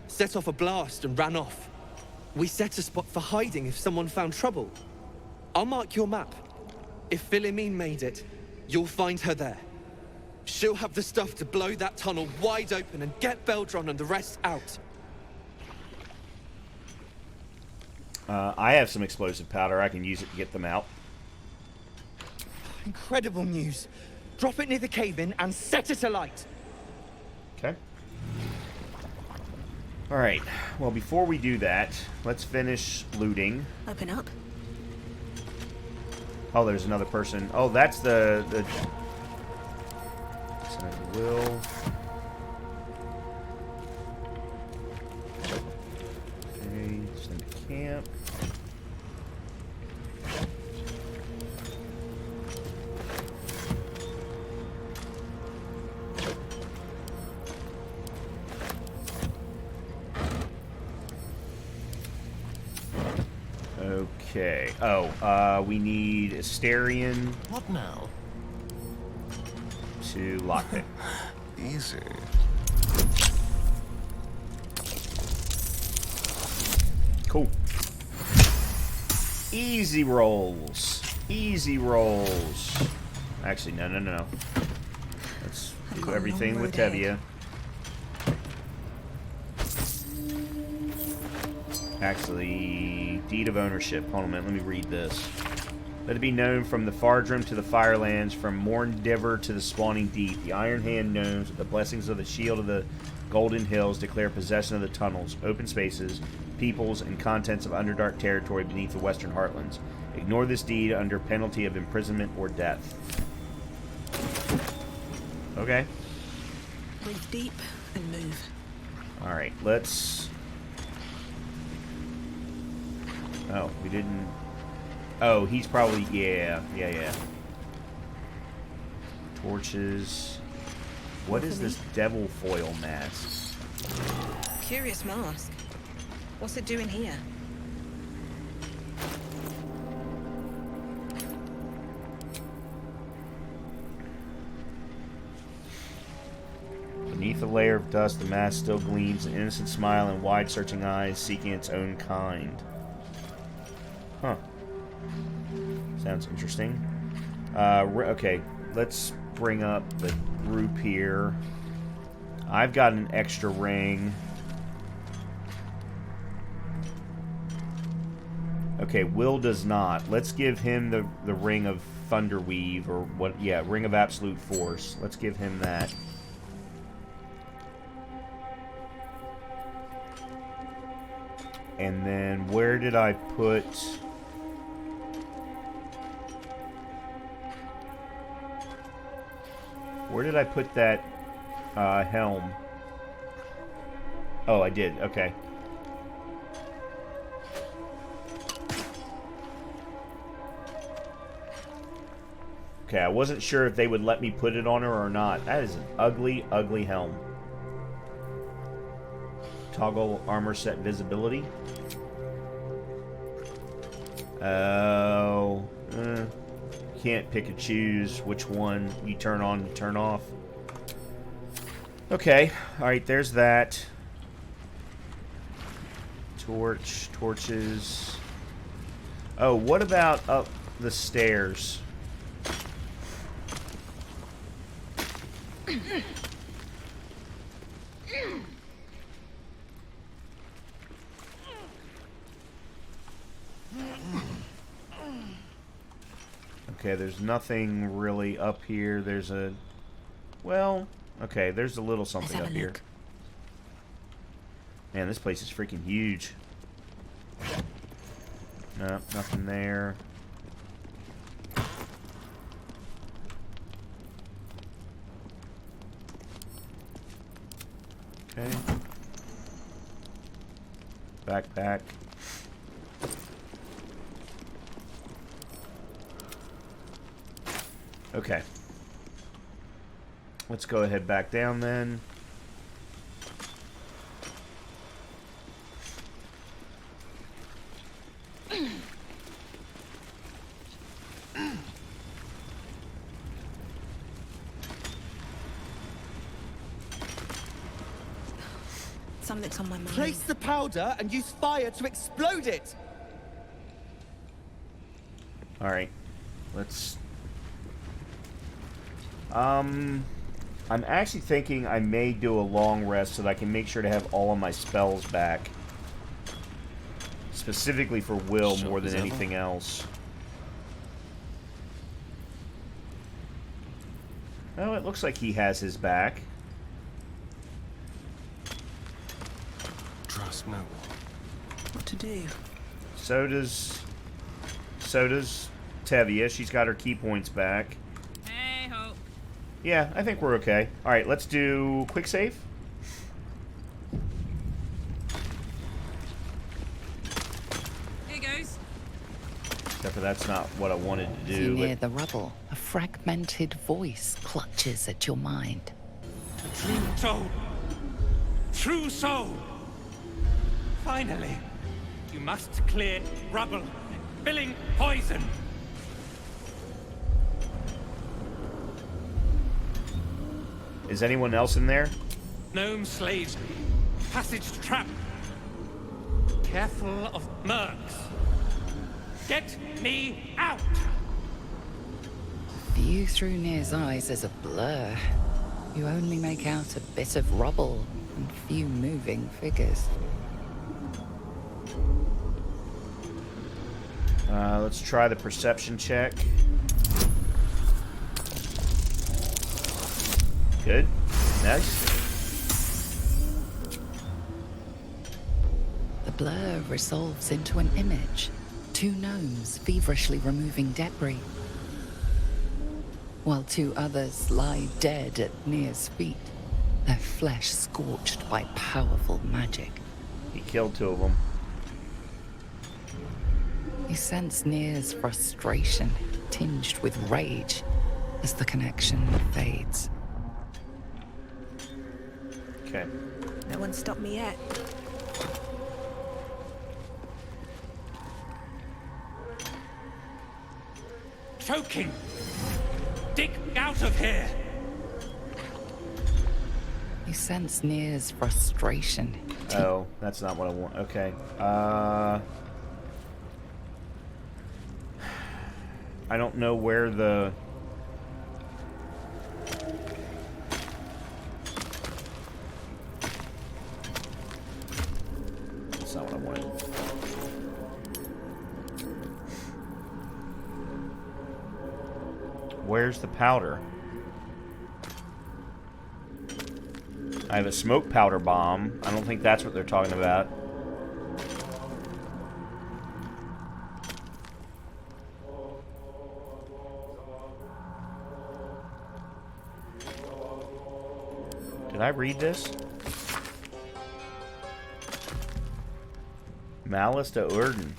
[SPEAKER 11] set off a blast and ran off. We set a spot for hiding if someone found trouble. I'll mark your map. If Philomene made it, you'll find her there. She'll have the stuff to blow that tunnel wide open and get Beldron and the rest out.
[SPEAKER 1] I have some explosive powder. I can use it to get them out.
[SPEAKER 11] Incredible news. Drop it near the cave-in and set it alight.
[SPEAKER 1] Okay. Alright. Well, before we do that, let's finish looting.
[SPEAKER 10] Open up.
[SPEAKER 1] Oh, there's another person. Oh, that's the so I will. Okay, send to camp. Okay. Oh, we need Asterion.
[SPEAKER 3] What now?
[SPEAKER 1] To lockpick.
[SPEAKER 3] Easy.
[SPEAKER 1] Cool. Easy rolls. Easy rolls. Actually, no. Let's do everything with Tevye. Actually, deed of ownership. Hold on a minute, let me read this. Let it be known from the Fardrum to the Firelands, from Morndiver to the Spawning Deep. The Iron Hand knows that the blessings of the Shield of the Golden Hills declare possession of the tunnels, open spaces, peoples, and contents of Underdark territory beneath the Western Heartlands. Ignore this deed under penalty of imprisonment or death. Okay.
[SPEAKER 4] Breathe deep and move.
[SPEAKER 1] Alright, let's... Oh, we didn't... Oh, he's probably... Yeah. Torches... What is this devil foil mask?
[SPEAKER 10] Curious mask. What's it doing here?
[SPEAKER 1] Beneath a layer of dust, the mask still gleams, an innocent smile and wide searching eyes seeking its own kind. Huh. Sounds interesting. Okay, let's bring up the group here. I've got an extra ring. Okay, Will does not. Let's give him the Ring of Thunderweave, or what? Yeah, Ring of Absolute Force. Let's give him that. And then where did I put... Where did I put that helm? Oh, I did. Okay. Okay, I wasn't sure if they would let me put it on her or not. That is an ugly, ugly helm. Toggle armor set visibility. Oh. Can't pick and choose which one you turn on and turn off. Okay. Alright, there's that. Torches. Oh, what about up the stairs? Okay, there's nothing really up here. There's a... Well, okay, there's a little something up here. Man, this place is freaking huge. No, nothing there. Okay. Backpack. Okay. Let's go ahead back down then.
[SPEAKER 10] Something's on my mind.
[SPEAKER 11] Place the powder and use fire to explode it!
[SPEAKER 1] Alright. Let's... I'm actually thinking I may do a long rest so that I can make sure to have all of my spells back. Specifically for Will more than anything else. Oh, it looks like he has his back.
[SPEAKER 3] Trust no one.
[SPEAKER 4] What to do?
[SPEAKER 1] So does Tevye. She's got her key points back.
[SPEAKER 8] Hey ho.
[SPEAKER 1] Yeah, I think we're okay. Alright, let's do quick save.
[SPEAKER 8] Here goes.
[SPEAKER 1] Except for that's not what I wanted to
[SPEAKER 5] As you
[SPEAKER 1] do.
[SPEAKER 5] near the rubble, a fragmented voice clutches at your mind.
[SPEAKER 7] True soul. True soul. Finally. You must clear rubble. Filling poison.
[SPEAKER 1] Is anyone else in there?
[SPEAKER 7] Gnome slaves. Passage trap. Careful of mercs. Get me out!
[SPEAKER 5] The view through Near's eyes is a blur. You only make out a bit of rubble and few moving figures.
[SPEAKER 1] Let's try the perception check. Good. Next.
[SPEAKER 5] The blur resolves into an image. Two gnomes feverishly removing debris, while two others lie dead at Near's feet, their flesh scorched by powerful magic.
[SPEAKER 1] He killed two of them.
[SPEAKER 5] You sense Near's frustration, tinged with rage, as the connection fades.
[SPEAKER 1] Okay.
[SPEAKER 10] No one stopped me yet.
[SPEAKER 7] Choking! Dig out of here!
[SPEAKER 5] You sense Near's frustration.
[SPEAKER 1] Oh, that's not what I want. Okay. I don't know where the... That's not what I wanted. Where's the powder? I have a smoke powder bomb. I don't think that's what they're talking about. Did I read this? Malice to Urden.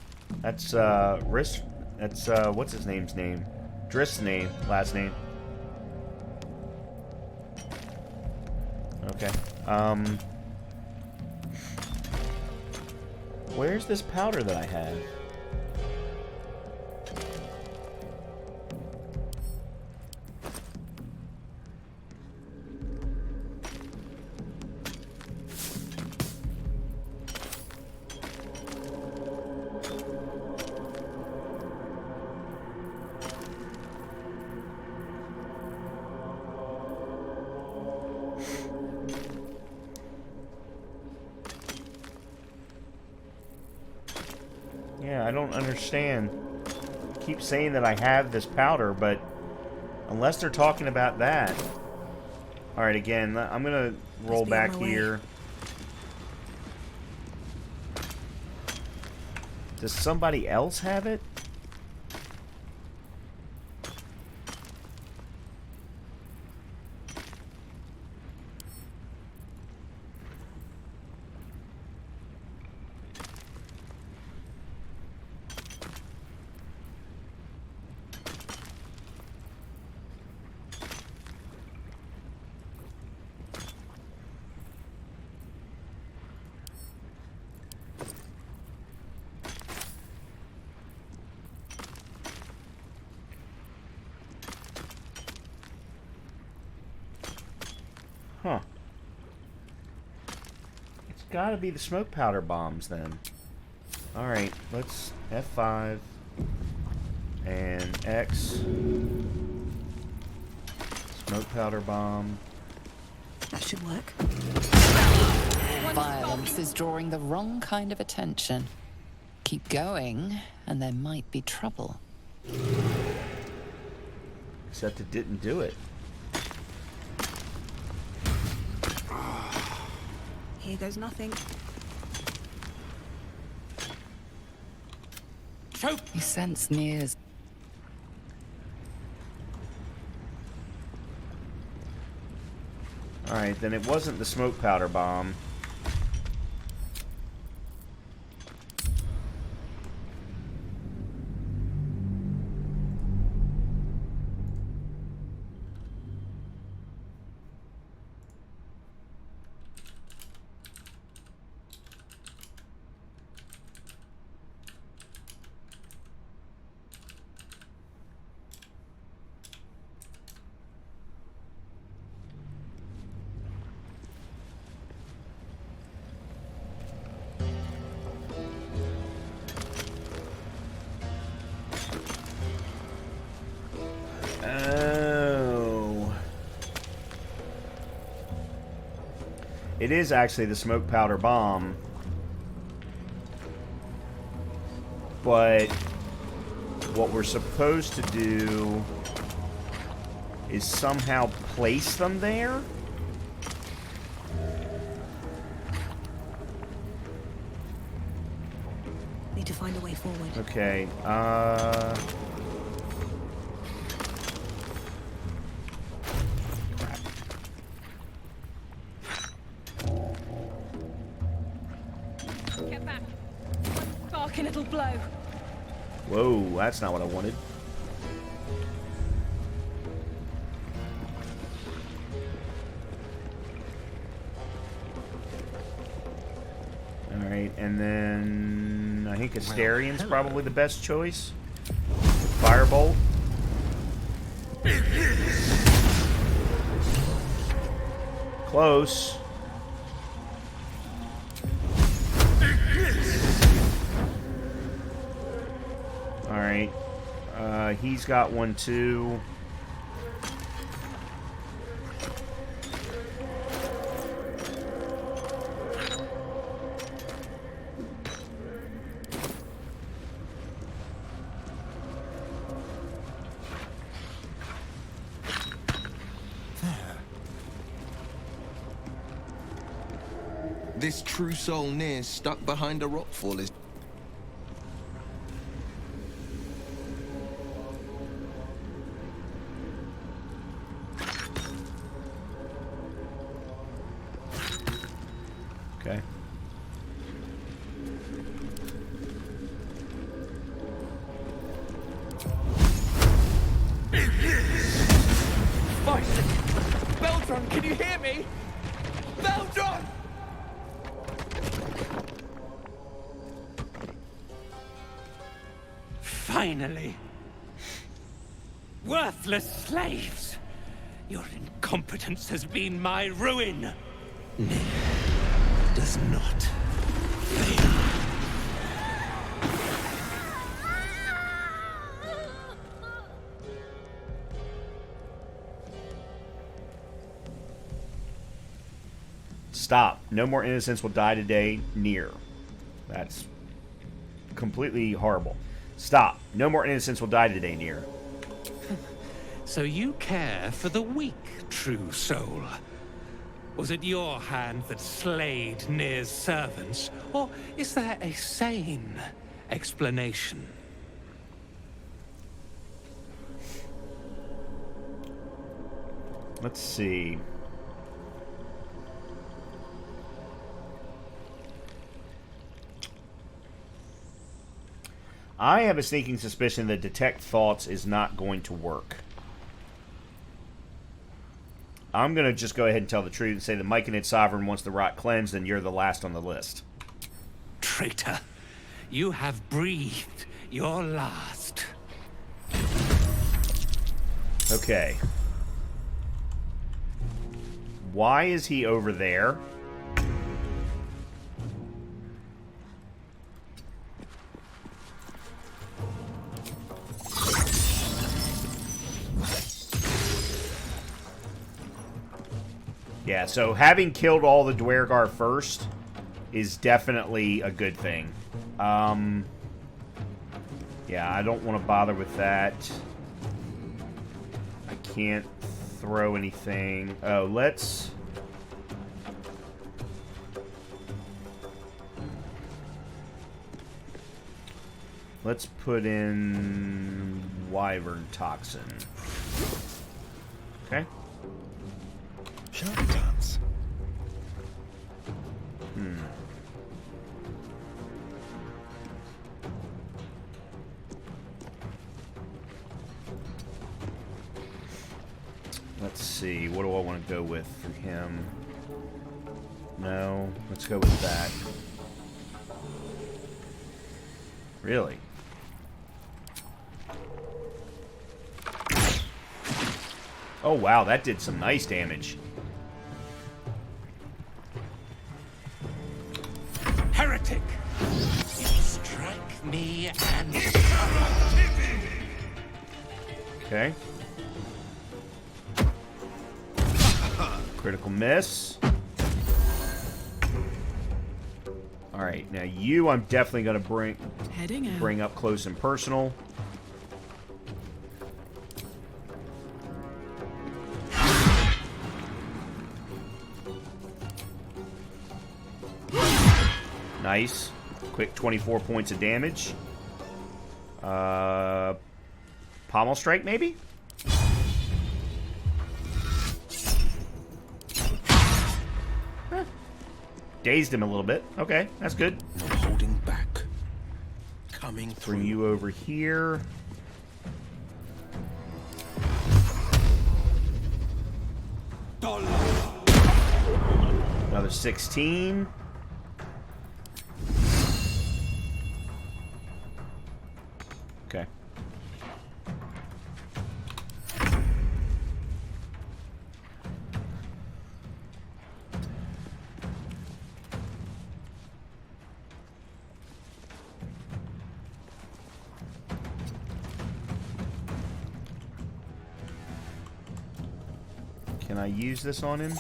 [SPEAKER 1] That's, That's, what's his name's name? Drift's name, last name. Okay. Where's this powder that I had? Yeah, I don't understand. I keep saying that I have this powder, but unless they're talking about that. Alright, again, I'm gonna roll back here. Does somebody else have it? Huh. It's gotta be the smoke powder bombs then. Alright, let's F5 and X. Smoke powder bomb.
[SPEAKER 10] That should work.
[SPEAKER 5] Violence is drawing the wrong kind of attention. Keep going, and there might be trouble.
[SPEAKER 1] Except it didn't do it.
[SPEAKER 10] Here goes nothing.
[SPEAKER 5] You sense Near's.
[SPEAKER 1] Alright, then it wasn't the smoke powder bomb. It is actually the smoke powder bomb. But what we're supposed to do is somehow place them there.
[SPEAKER 10] Need to find a way forward.
[SPEAKER 1] Okay,
[SPEAKER 2] Get back. Spark and it'll blow.
[SPEAKER 1] whoa, that's not what I wanted. Alright, and then I think Asterian's probably the best choice. Firebolt. Close. Alright. He's got one too.
[SPEAKER 9] This true soul near stuck behind a rockfall is...
[SPEAKER 1] Okay.
[SPEAKER 11] Baldur, can you hear me? Baldur!
[SPEAKER 12] Finally! Worthless slaves! Your incompetence has been my ruin!
[SPEAKER 6] Does not fail.
[SPEAKER 1] Stop. No more innocents will die today. Near. That's completely horrible. Stop. No more innocents will die today. Near.
[SPEAKER 12] So you care for the weak, true soul? Was it your hand that slayed Nir's servants? Or is there a sane explanation?
[SPEAKER 1] Let's see. I have a sneaking suspicion that detect thoughts is not going to work. I'm going to just go ahead and tell the truth and say the Myconid Sovereign wants the rot cleansed, and you're the last on the list.
[SPEAKER 12] Traitor, you have breathed your last.
[SPEAKER 1] Okay. Why is he over there? Yeah, so having killed all the Dwergar first is definitely a good thing. Yeah, I don't want to bother with that. I can't throw anything. Oh, let's put in Wyvern Toxin. Okay.
[SPEAKER 3] Charlatans.
[SPEAKER 1] Let's see. What do I want to go with for him? No. Let's go with that. Really? Oh, wow. That did some nice damage.
[SPEAKER 12] Heretic! You strike me and...
[SPEAKER 1] Okay. Critical miss. Alright, now you I'm definitely going to
[SPEAKER 4] Heading out.
[SPEAKER 1] bring up close and personal. Nice. Quick 24 points of damage. Pommel strike, maybe? Huh. Dazed him a little bit. Okay, that's good.
[SPEAKER 9] No holding back. Coming through.
[SPEAKER 1] Bring you over here. Another 16. Okay. Can I use this on him?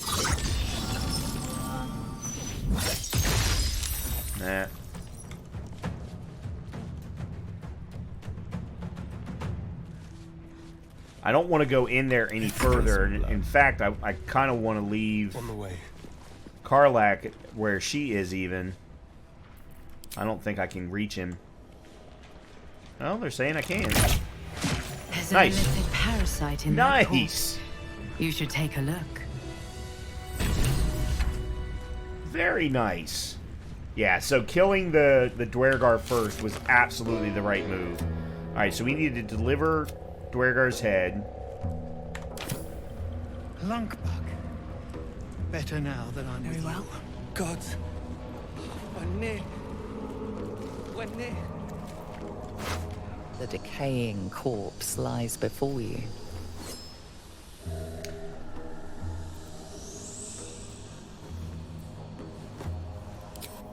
[SPEAKER 1] Nah. I don't want to go in there any further. In fact, I kind of want to leave
[SPEAKER 3] on the way.
[SPEAKER 1] Karlak where she is even. I don't think I can reach him. Oh, they're saying I can.
[SPEAKER 2] There's
[SPEAKER 1] Nice.
[SPEAKER 2] a lipid parasite in that
[SPEAKER 1] Nice.
[SPEAKER 2] corpse. You should take a look.
[SPEAKER 1] Very nice. Yeah, so killing the Dwergar first was absolutely the right move. Alright, so we need to deliver Dwergar's head.
[SPEAKER 13] Lunkbug. Better now that I'm with you.
[SPEAKER 11] God. We're near. We're near.
[SPEAKER 5] The decaying corpse lies before you.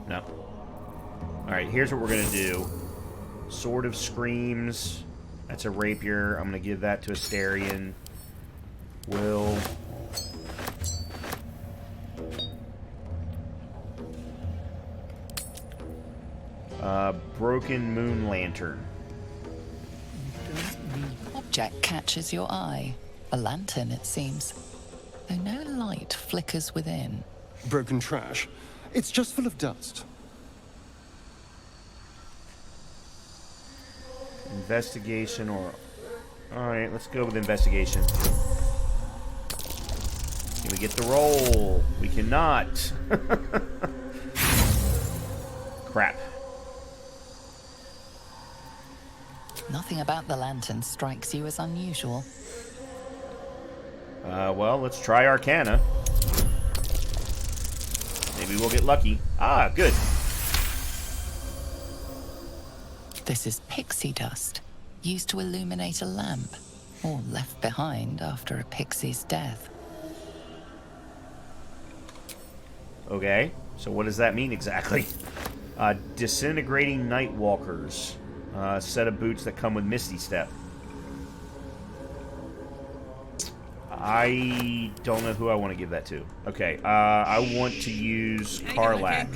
[SPEAKER 1] No. Alright, here's what we're going to do. Sword of Screams. That's a rapier. I'm going to give that to Asterion. Will. Broken Moon Lantern.
[SPEAKER 5] Object catches your eye. A lantern, it seems. Though no light flickers within.
[SPEAKER 3] Broken trash. It's just full of dust.
[SPEAKER 1] Investigation or... Alright, let's go with investigation. Can we get the roll? We cannot. Crap.
[SPEAKER 5] Nothing about the lantern strikes you as unusual.
[SPEAKER 1] Well, let's try Arcana. Maybe we'll get lucky. Ah, good.
[SPEAKER 5] This is pixie dust, used to illuminate a lamp, or left behind after a pixie's death.
[SPEAKER 1] Okay, so what does that mean exactly? Disintegrating Nightwalkers. Set of boots that come with Misty Step. I don't know who I want to give that to. Okay, I want to use Karlak.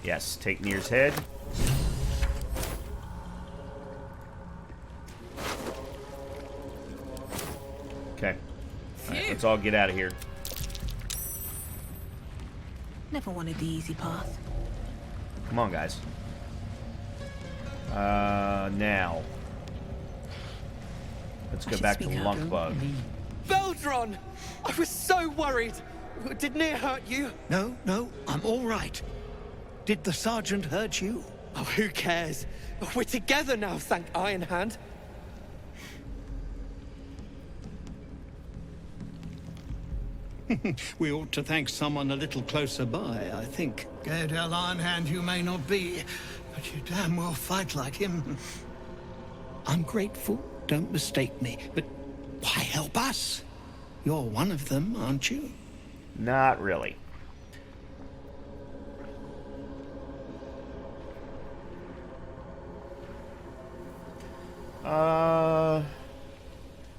[SPEAKER 1] Yes, take Nir's head. Okay. Alright, let's all get out of here.
[SPEAKER 10] Never wanted the easy path.
[SPEAKER 1] Come on, guys. Now. Let's go back to Lunkbug.
[SPEAKER 11] Beldron! I was so worried! Did Nir hurt you?
[SPEAKER 13] No, I'm all right. Did the sergeant hurt you?
[SPEAKER 11] Oh, who cares? We're together now, thank Iron Hand.
[SPEAKER 13] We ought to thank someone a little closer by, I think. Gaedel Iron Hand you may not be, but you damn well fight like him. I'm grateful, don't mistake me, but why help us? You're one of them, aren't you?
[SPEAKER 1] Not really.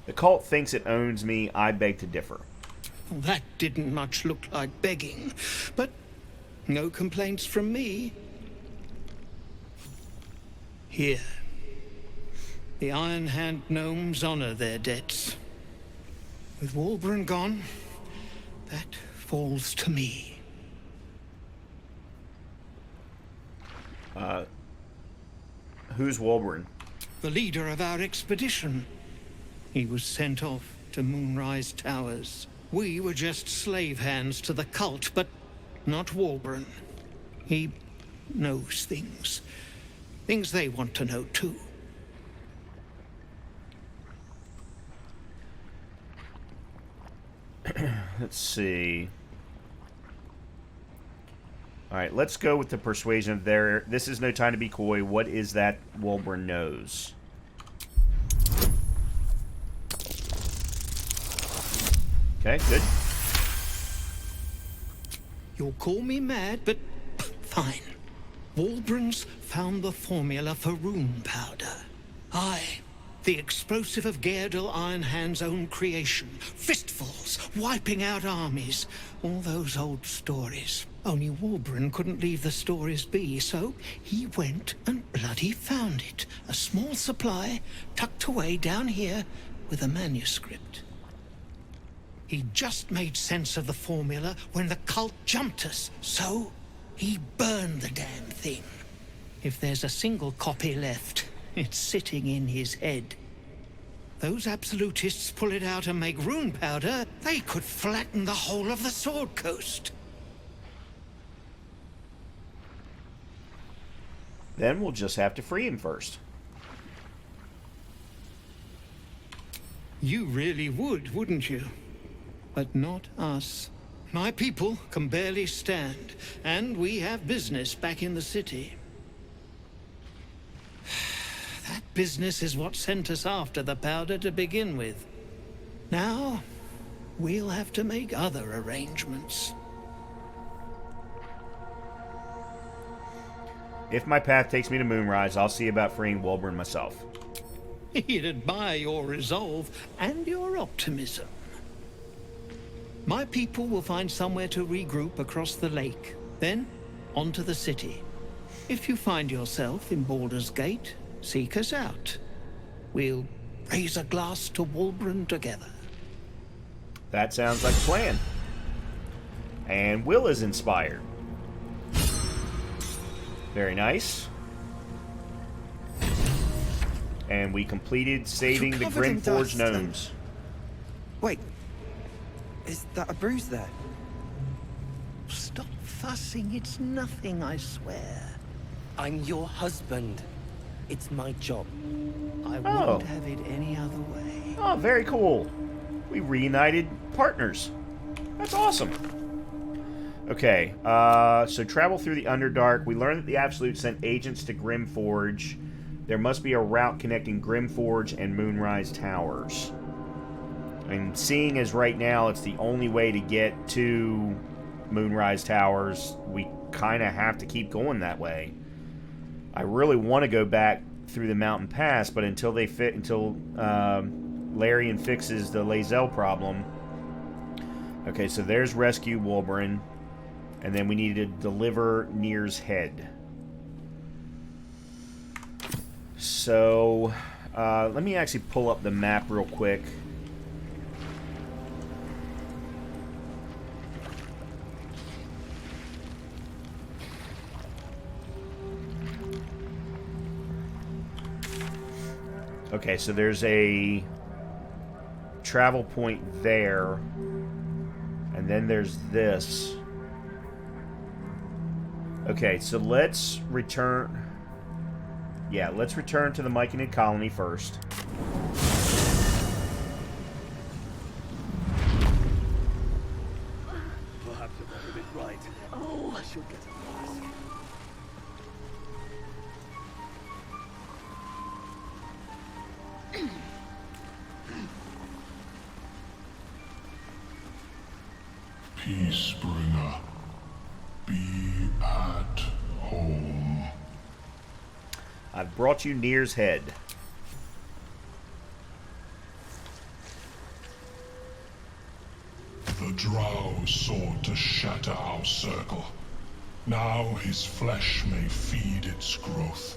[SPEAKER 1] The cult thinks it owns me. I beg to differ.
[SPEAKER 13] Well, that didn't much look like begging, but no complaints from me. Here. The Iron Hand gnomes honor their debts. With Walburn gone, that falls to me.
[SPEAKER 1] Who's Walburn?
[SPEAKER 13] The leader of our expedition. He was sent off to Moonrise Towers. We were just slave hands to the cult, but not Walburn. He knows things. Things they want to know, too.
[SPEAKER 1] Let's see. Alright, let's go with the persuasion of their... This is no time to be coy. What is that Walburn knows? Okay, good.
[SPEAKER 13] You'll call me mad, but fine. Walburn's found the formula for rune powder. Aye, the explosive of Gaerdel Ironhand's own creation. Fistfuls, wiping out armies. All those old stories. Only Walburn couldn't leave the stories be, so he went and bloody found it. A small supply, tucked away down here with a manuscript. He just made sense of the formula when the cult jumped us, so he burned the damn thing. If there's a single copy left, it's sitting in his head. Those absolutists pull it out and make rune powder, they could flatten the whole of the Sword Coast.
[SPEAKER 1] Then we'll just have to free him first.
[SPEAKER 13] You really would, wouldn't you? But not us. My people can barely stand, and we have business back in the city. That business is what sent us after the powder to begin with. Now, we'll have to make other arrangements.
[SPEAKER 1] If my path takes me to Moonrise, I'll see about freeing Walburn myself.
[SPEAKER 13] He'd admire your resolve and your optimism. My people will find somewhere to regroup across the lake, then onto the city. If you find yourself in Baldur's Gate, seek us out. We'll raise a glass to Walburn together.
[SPEAKER 1] That sounds like a plan. And Will is inspired. Very nice. And we completed saving the Grimforge gnomes.
[SPEAKER 11] Wait. Is that a bruise there?
[SPEAKER 13] Stop fussing, it's nothing, I swear.
[SPEAKER 11] I'm your husband. It's my job.
[SPEAKER 13] I wouldn't have it any other way.
[SPEAKER 1] Oh, very cool. We reunited partners. That's awesome. Okay, so travel through the Underdark. We learned that the Absolute sent agents to Grimforge. There must be a route connecting Grimforge and Moonrise Towers. And seeing as right now it's the only way to get to Moonrise Towers, we kind of have to keep going that way. I really want to go back through the mountain pass, but until Larian fixes the Lae'zel problem. Okay, so there's Rescue Walburn, and then we need to deliver Nir's head. So, let me actually pull up the map real quick. Okay, so there's a travel point there, and then there's this. Okay, so let's return... Yeah, let's return to the Myconid colony first.
[SPEAKER 6] Perhaps you're a bit right. Oh, I should get a mask.
[SPEAKER 14] Peacebringer, be at home.
[SPEAKER 1] I've brought you Nir's head.
[SPEAKER 14] The sought to shatter our circle. Now his flesh may feed its growth.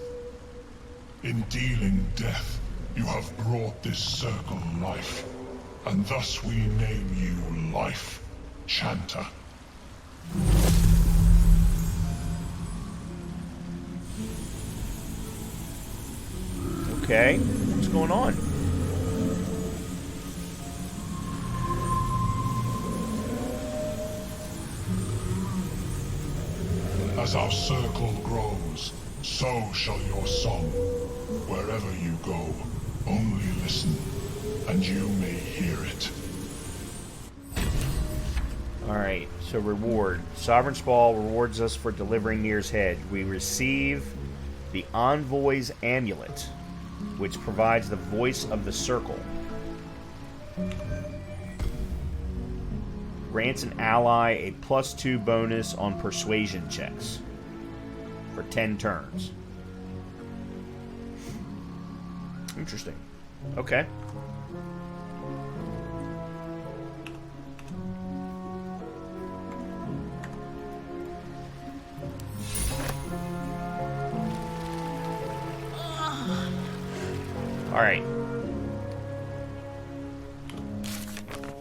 [SPEAKER 14] In dealing death, you have brought this circle life, and thus we name you Life Chanter.
[SPEAKER 1] Okay, what's going on?
[SPEAKER 14] As our circle grows, so shall your song. Wherever you go, only listen, and you may hear it.
[SPEAKER 1] Alright, so reward. Sovereign's Ball rewards us for delivering Nir's head. We receive the Envoy's Amulet, which provides the voice of the circle. Grants an ally a +2 bonus on persuasion checks for 10 turns. Interesting. Okay. Alright.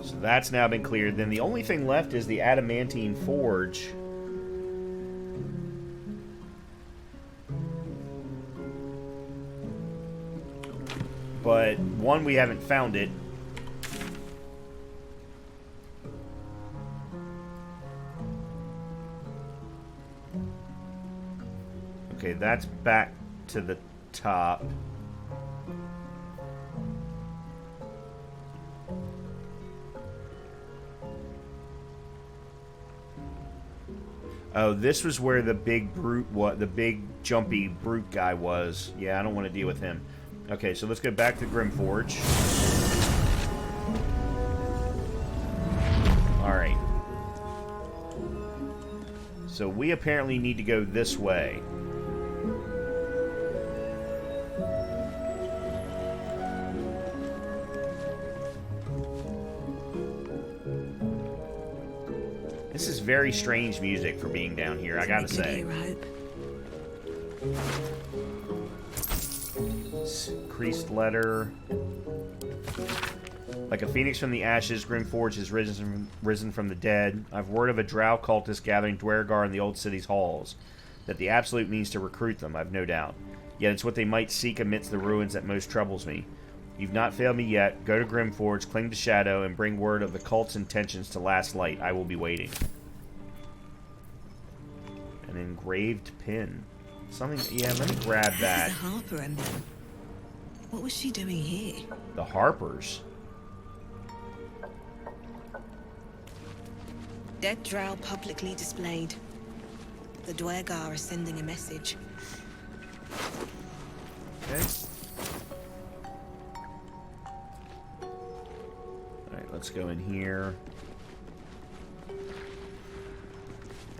[SPEAKER 1] So that's now been cleared. Then the only thing left is the Adamantine Forge. But, one, we haven't found it. Okay, that's back to the top. Oh, this was where the big brute, the big jumpy brute guy was. Yeah, I don't want to deal with him. Okay, so let's go back to Grimforge. Alright. So we apparently need to go this way. This is very strange music for being down here, I gotta say. Increased letter. Like a phoenix from the ashes, Grimforge has risen from the dead. I've word of a Drow cultist gathering Dwergar in the old city's halls. That the Absolute means to recruit them, I've no doubt. Yet it's what they might seek amidst the ruins that most troubles me. You've not failed me yet. Go to Grimforge, cling to Shadow, and bring word of the cult's intentions to Last Light. I will be waiting. An engraved pin. Something... Yeah, let me grab that.
[SPEAKER 4] The Harper emblem. What was she doing here?
[SPEAKER 1] The Harpers?
[SPEAKER 4] Dead Drow publicly displayed. The Dwergar are sending a message.
[SPEAKER 1] Okay. Alright, let's go in here.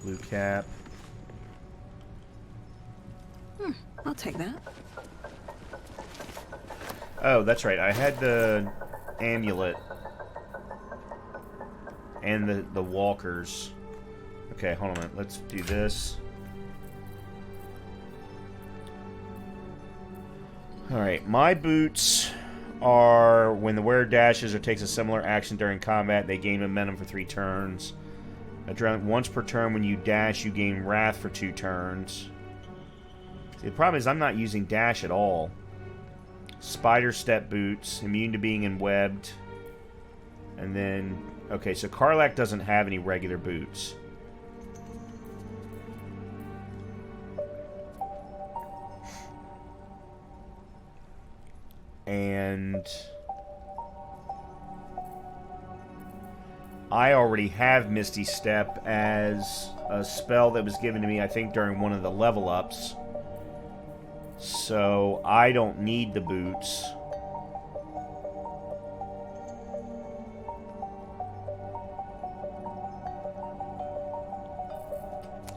[SPEAKER 1] Blue cap.
[SPEAKER 10] I'll take that.
[SPEAKER 1] Oh, that's right. I had the amulet and the walkers. Okay, hold on. Let's do this. Alright, my boots are when the wearer dashes or takes a similar action during combat, they gain momentum for 3 turns. Adrenaline once per turn when you dash, you gain wrath for 2 turns. See, the problem is I'm not using dash at all. Spider step boots, immune to being enwebbed. And then, okay, so Karlak doesn't have any regular boots. And I already have Misty Step as a spell that was given to me, I think, during one of the level ups. So I don't need the boots.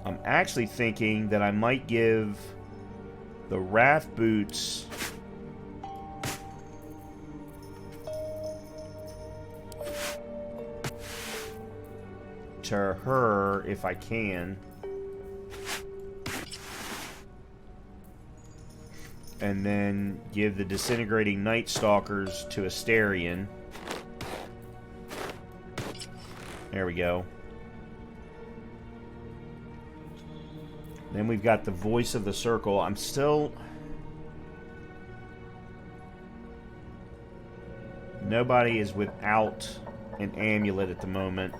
[SPEAKER 1] I'm actually thinking that I might give the Wrath boots to her if I can. And then give the disintegrating Night Stalkers to Asterion. There we go. Then we've got the Voice of the Circle. I'm still... Nobody is without an amulet at the moment.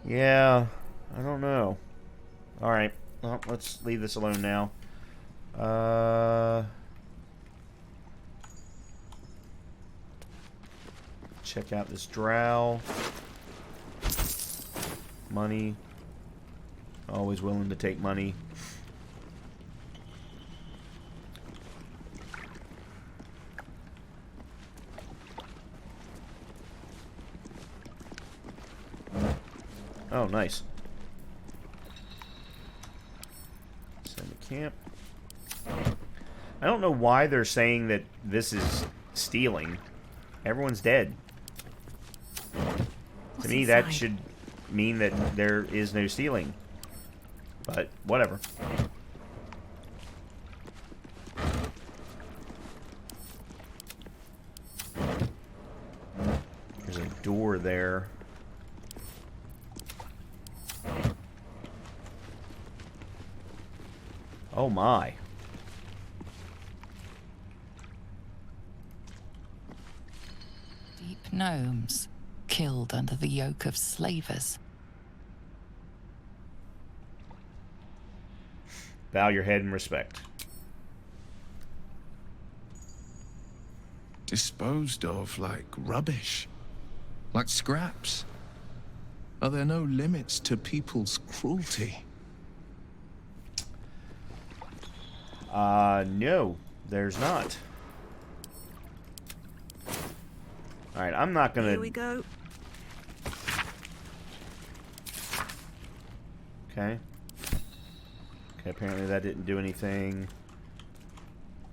[SPEAKER 1] Yeah, I don't know. Alright, well, let's leave this alone now. Check out this Drow. Money. Always willing to take money. Oh, nice. Send the camp. I don't know why they're saying that this is stealing. Everyone's dead. To me, that should mean that there is no stealing. But, whatever. There's a door there. Oh my.
[SPEAKER 5] Deep gnomes, killed under the yoke of slavers.
[SPEAKER 1] Bow your head in respect.
[SPEAKER 9] Disposed of like rubbish. Like scraps. Are there no limits to people's cruelty?
[SPEAKER 1] No, there's not. Alright, I'm not gonna...
[SPEAKER 10] Here we go.
[SPEAKER 1] Okay. Okay, apparently that didn't do anything.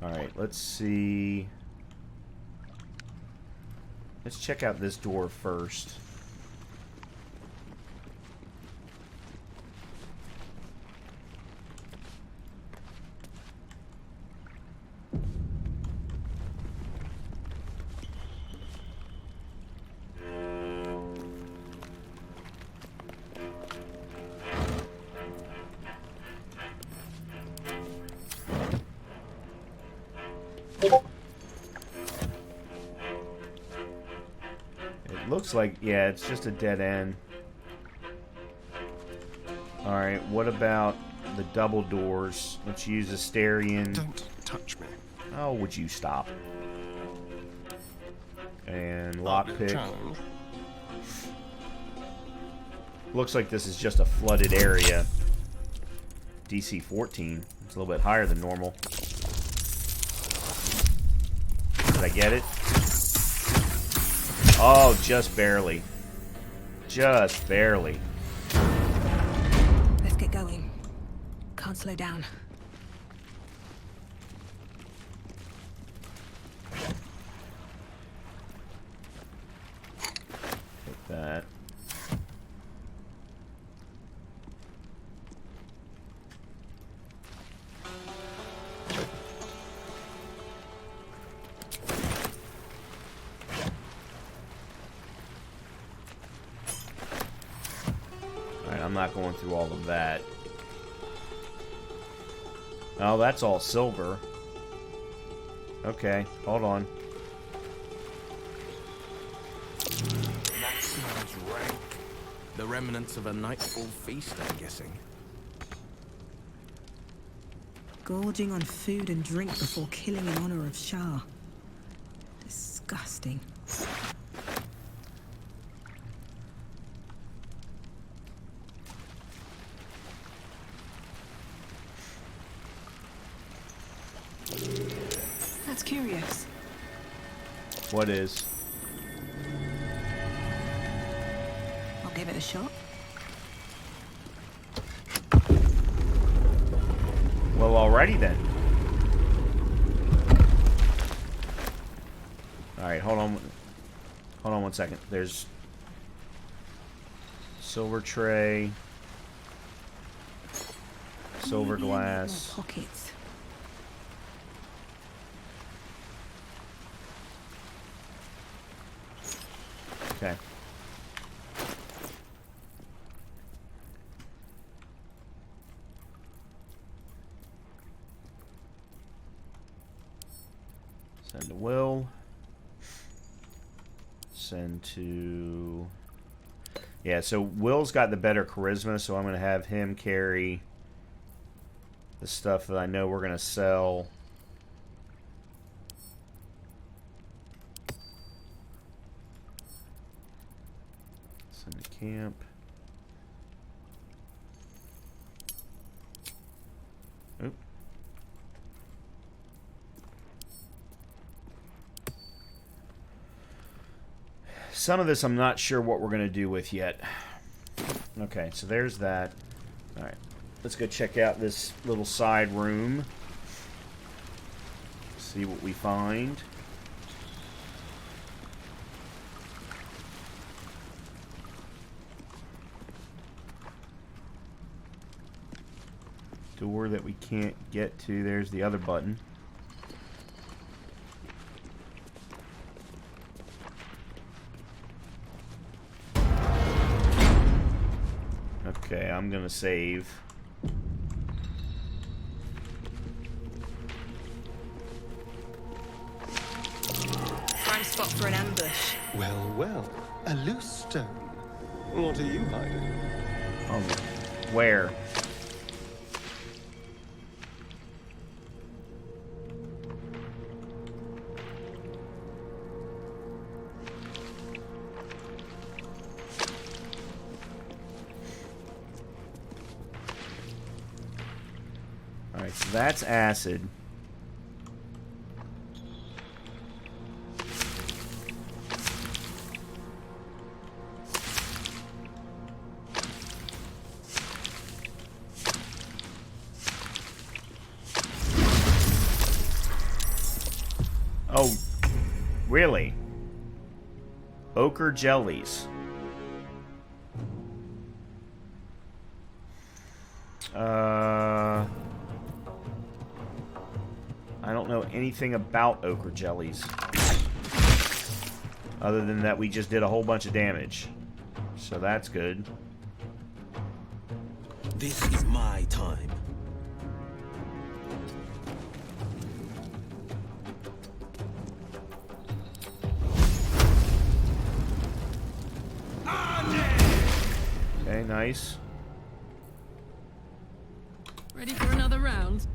[SPEAKER 1] Alright, let's see... Let's check out this door first. Looks like, yeah, it's just a dead end. Alright, what about the double doors? Let's use Asterion.
[SPEAKER 3] Don't touch me.
[SPEAKER 1] Oh, would you stop? And lockpick. Looks like this is just a flooded area. DC 14. It's a little bit higher than normal. Did I get it? Oh, just barely. Just barely.
[SPEAKER 10] Let's get going. Can't slow down.
[SPEAKER 1] Take that. I'm not going through all of that. Oh, that's all silver. Okay, hold on.
[SPEAKER 15] That smells rank. The remnants of a nightfall feast, I'm guessing.
[SPEAKER 10] Gorging on food and drink before killing in honor of Shah. Disgusting. That's curious.
[SPEAKER 1] What is?
[SPEAKER 10] I'll give it a shot.
[SPEAKER 1] alrighty then. Alright, hold on. Hold on one second. There's silver tray, silver
[SPEAKER 10] Maybe I need more
[SPEAKER 1] glass.
[SPEAKER 10] pockets.
[SPEAKER 1] Okay. Send to Will. Send to... Yeah, so Will's got the better charisma, so I'm going to have him carry the stuff that I know we're going to sell. Send to camp. Oop. Some of this I'm not sure what we're going to do with yet. Okay, so there's that. Alright, let's go check out this little side room. See what we find. Door that we can't get to. There's the other button. Okay, I'm gonna save.
[SPEAKER 10] Prime spot for an ambush.
[SPEAKER 3] Well, well. A loose stone. What are you hiding?
[SPEAKER 1] Oh, where? Alright, so that's acid. Oh, really? Ochre jellies. I don't know anything about ochre jellies. Other than that we just did a whole bunch of damage. So that's good.
[SPEAKER 6] This is my time.
[SPEAKER 1] Okay, nice.
[SPEAKER 4] Ready for another round?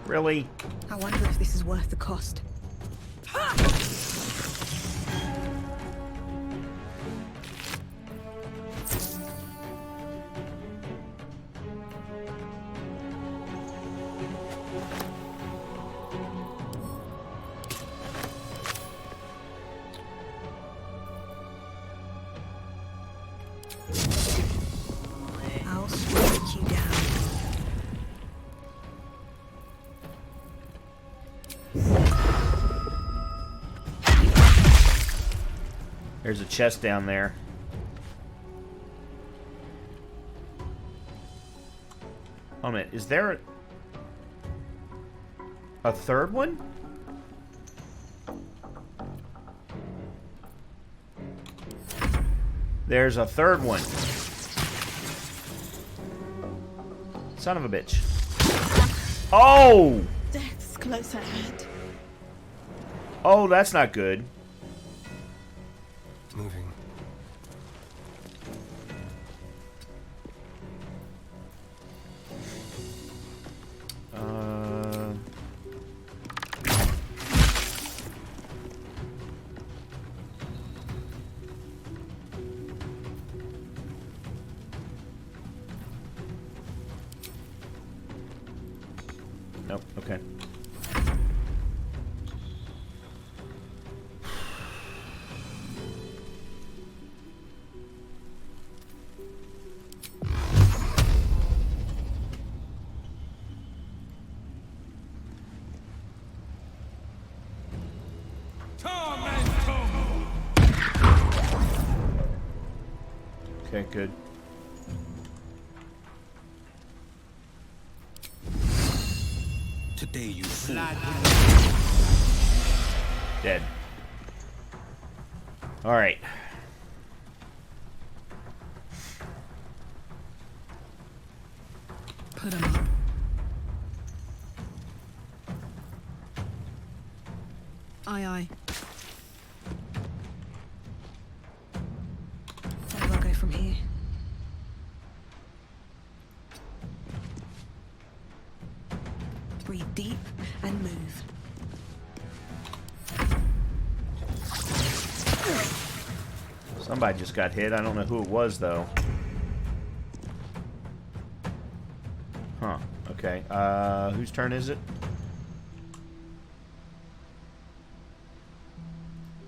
[SPEAKER 1] Really?
[SPEAKER 10] I wonder if this is worth the cost. I'll strike you down.
[SPEAKER 1] There's a chest down there. Oh, a minute. Is there a third one? There's a third one. Son of a bitch. Oh!
[SPEAKER 10] Death's close at hand.
[SPEAKER 1] Oh, that's not good.
[SPEAKER 3] Moving.
[SPEAKER 1] Nope, okay. Okay, good.
[SPEAKER 15] Today you fool.
[SPEAKER 1] Dead. Alright.
[SPEAKER 10] Put him up. Aye, aye. Where do I go from here? Breathe deep and move.
[SPEAKER 1] Somebody just got hit. I don't know who it was, though. Huh. Okay. Whose turn is it?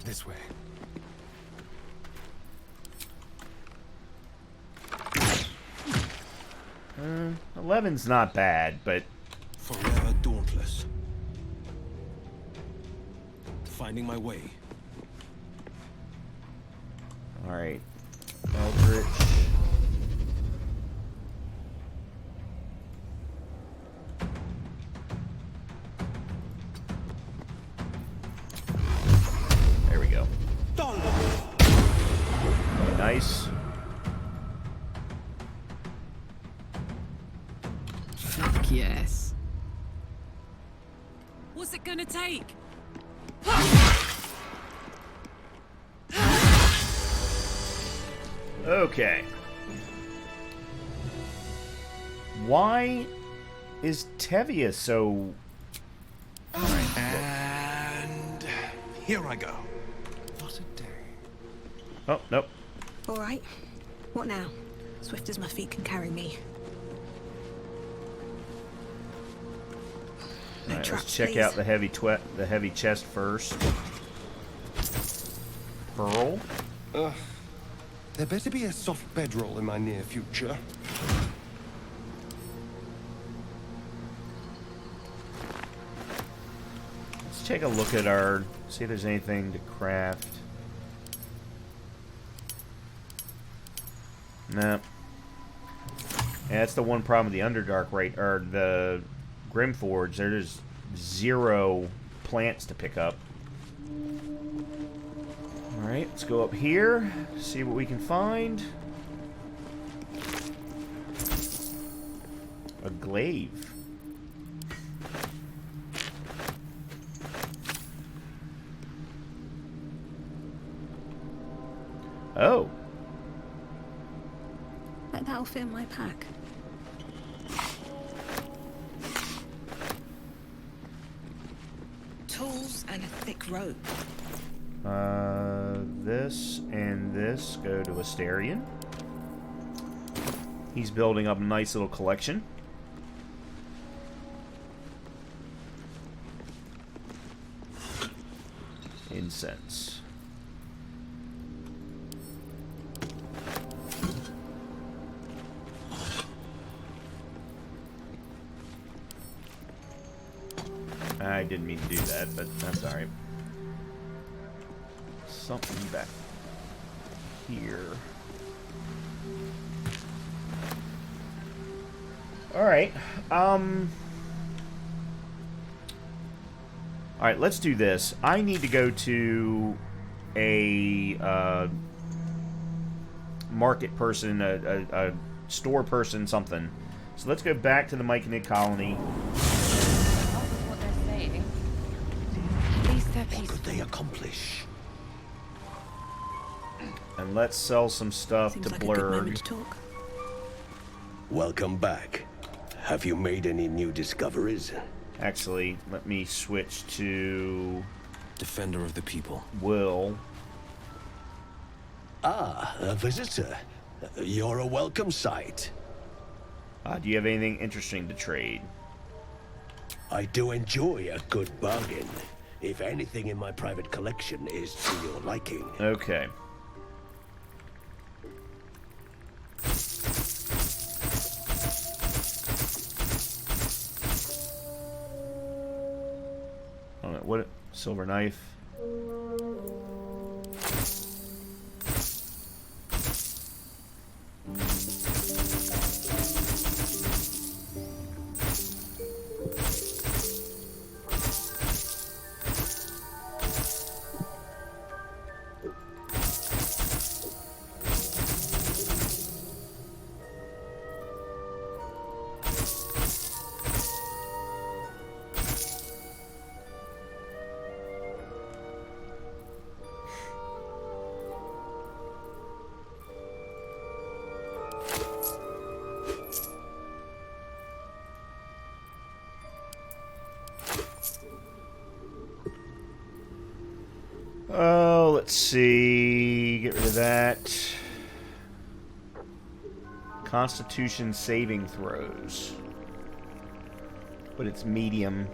[SPEAKER 3] This way.
[SPEAKER 1] 11's not bad, but...
[SPEAKER 15] Forever dauntless. Finding my way.
[SPEAKER 1] Alright. Eldritch. There we go. Nice.
[SPEAKER 4] Fuck yes. What's it gonna take?
[SPEAKER 1] Okay. Why is Tevia so...
[SPEAKER 9] And here I go. What a day.
[SPEAKER 1] Oh, nope.
[SPEAKER 10] All right. What now? Swift as my feet can carry me. No
[SPEAKER 1] Alright,
[SPEAKER 10] traps,
[SPEAKER 1] let's check
[SPEAKER 10] please.
[SPEAKER 1] out the heavy chest first. Pearl.
[SPEAKER 3] There better be a soft bedroll in my near future.
[SPEAKER 1] Let's take a look at our... see if there's anything to craft. No. Yeah, that's the one problem with the Underdark, right? Or the Grimforge. There's 0 plants to pick up. Alright, let's go up here, see what we can find. A glaive. Oh.
[SPEAKER 10] Bet that'll fit in my pack. Tools and a thick rope.
[SPEAKER 1] This and this go to Asterion. He's building up a nice little collection. Incense. I didn't mean to do that, but that's alright. Something back here. Alright. Alright, let's do this. I need to go to a market person, a store person, something. So let's go back to the Myconid colony.
[SPEAKER 5] What they're saying. At least they're peaceful.
[SPEAKER 6] What could they accomplish?
[SPEAKER 1] And let's sell some stuff
[SPEAKER 10] Seems
[SPEAKER 1] to
[SPEAKER 10] like a good
[SPEAKER 1] Blurg.
[SPEAKER 10] moment to talk.
[SPEAKER 6] Welcome back. Have you made any new discoveries?
[SPEAKER 1] Actually, let me switch to...
[SPEAKER 15] Defender of the people.
[SPEAKER 1] Will.
[SPEAKER 6] Ah, a visitor. You're a welcome sight.
[SPEAKER 1] Do you have anything interesting to trade?
[SPEAKER 6] I do enjoy a good bargain. If anything in my private collection is to your liking.
[SPEAKER 1] Okay. What? Silver knife. Oh, let's see. Get rid of that. Constitution saving throws. But it's medium.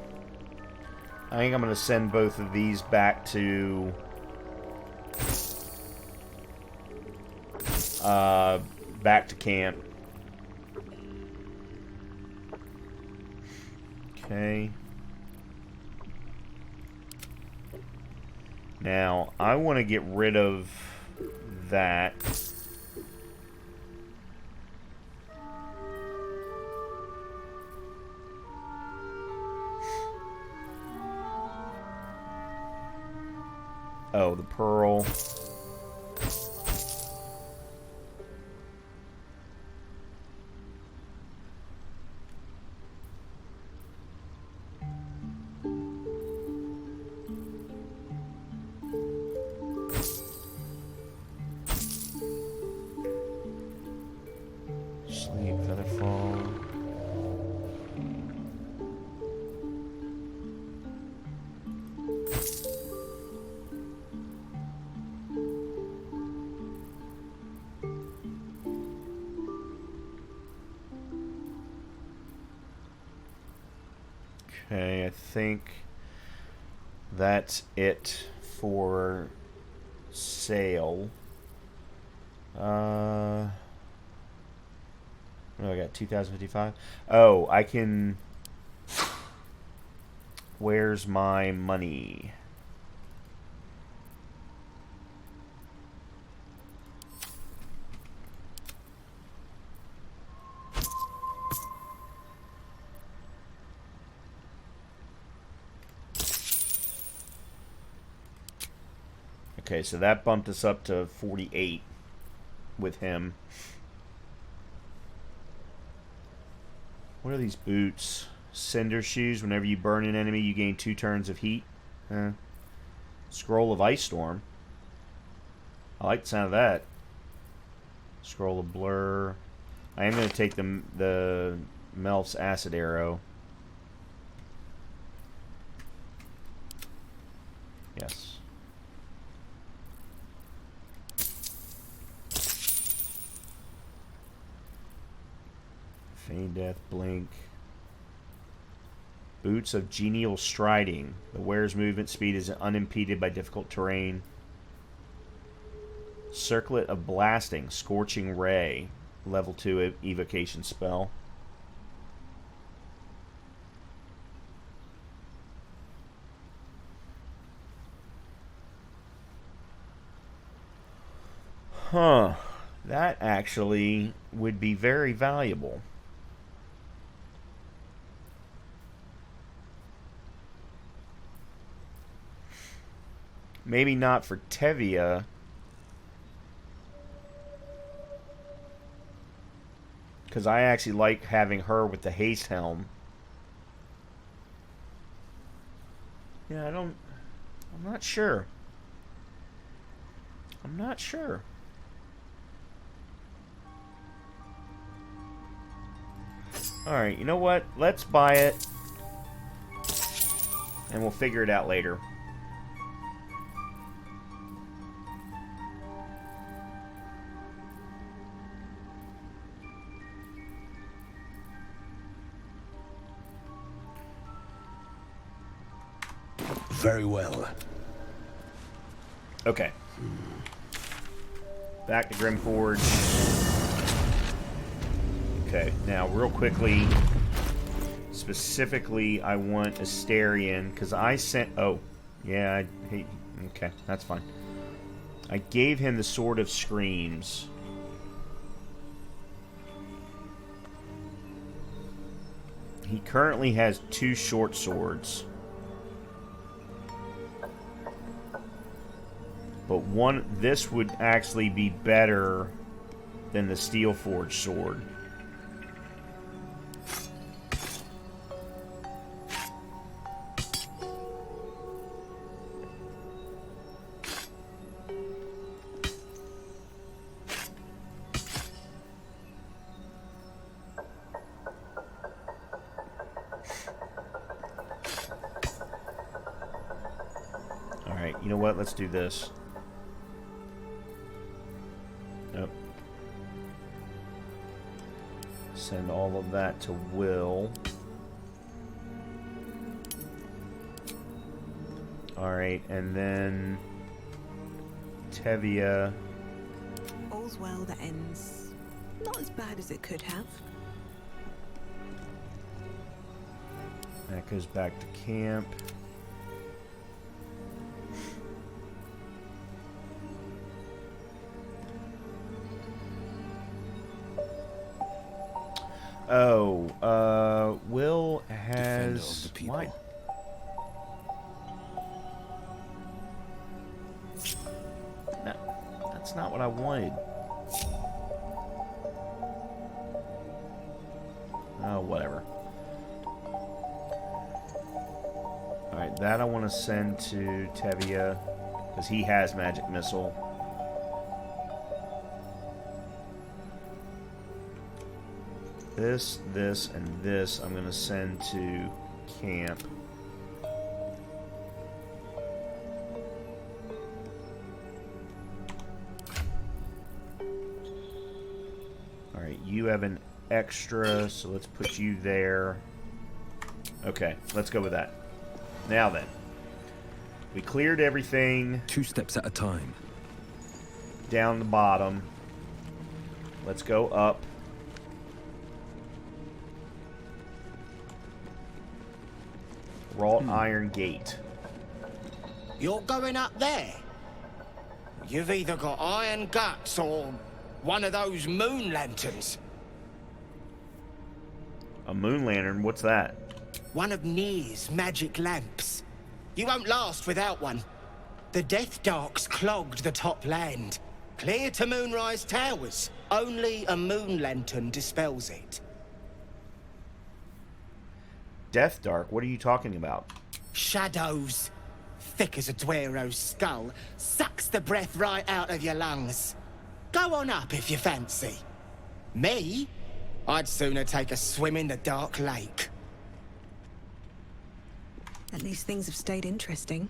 [SPEAKER 1] I think I'm going to send both of these back to... back to camp. Okay. Now, I want to get rid of that. Oh, the pearl. Sleep, featherfall. Okay, I think that's it for sale. Oh, I got 2,055. Oh, I can... Where's my money? Okay, so that bumped us up to 48 with him. What are these boots? Cinder shoes. Whenever you burn an enemy, you gain 2 turns of heat. Scroll of Ice Storm. I like the sound of that. Scroll of Blur. I am going to take the Melf's Acid Arrow. Yes. Feign Death, Blink. Boots of Genial Striding. The wearer's movement speed is unimpeded by difficult terrain. Circlet of Blasting, Scorching Ray. Level 2 evocation spell. Huh. That actually would be very valuable. Maybe not for Tevia. Because I actually like having her with the haste helm. Yeah, I'm not sure. I'm not sure. Alright, you know what? Let's buy it. And we'll figure it out later.
[SPEAKER 6] Very well.
[SPEAKER 1] Okay. Back to Grimforge. Okay, now real quickly, specifically I want Asterion, because I sent... Oh, yeah, I hate... Okay, that's fine. I gave him the Sword of Screams. He currently has 2 short swords. But this would actually be better than the Steelforge sword. let's do this. Nope. Send all of that to Will. Alright, and then Tevia.
[SPEAKER 10] All's well that ends not as bad as it could have.
[SPEAKER 1] That goes back to camp. Oh, Will has what? No, that's not what I wanted. Oh, whatever. Alright, that I want to send to Tevia, because he has Magic Missile. This, and this I'm going to send to camp. Alright, you have an extra, so let's put you there. Okay, let's go with that. Now then. We cleared everything.
[SPEAKER 16] 2 steps at a time.
[SPEAKER 1] Down the bottom. Let's go up. Wrought iron gate.
[SPEAKER 17] You're going up there? You've either got iron guts or one of those moon lanterns.
[SPEAKER 1] A moon lantern? What's that?
[SPEAKER 17] One of Nir's magic lamps. You won't last without one. The Death Dark's clogged the top land. Clear to Moonrise Towers. Only a moon lantern dispels it.
[SPEAKER 1] Death Dark? What are you talking about?
[SPEAKER 17] Shadows. Thick as a Dwero's skull. Sucks the breath right out of your lungs. Go on up if you fancy. Me? I'd sooner take a swim in the dark lake.
[SPEAKER 10] At least things have stayed interesting.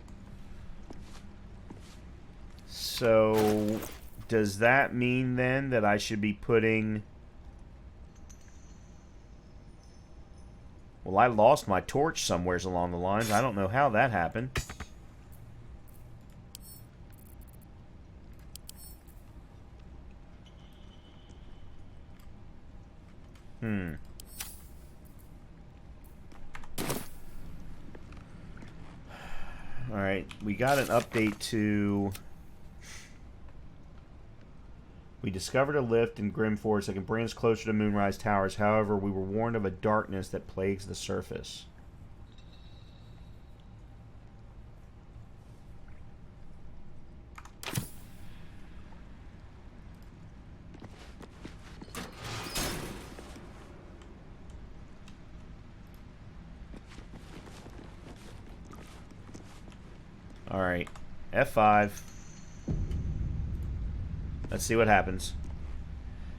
[SPEAKER 1] So, does that mean then that I should be putting... Well, I lost my torch somewheres along the lines. I don't know how that happened. Alright, we got an update to... We discovered a lift in Grimforge that can bring us closer to Moonrise Towers. However, we were warned of a darkness that plagues the surface. Alright, F5. Let's see what happens.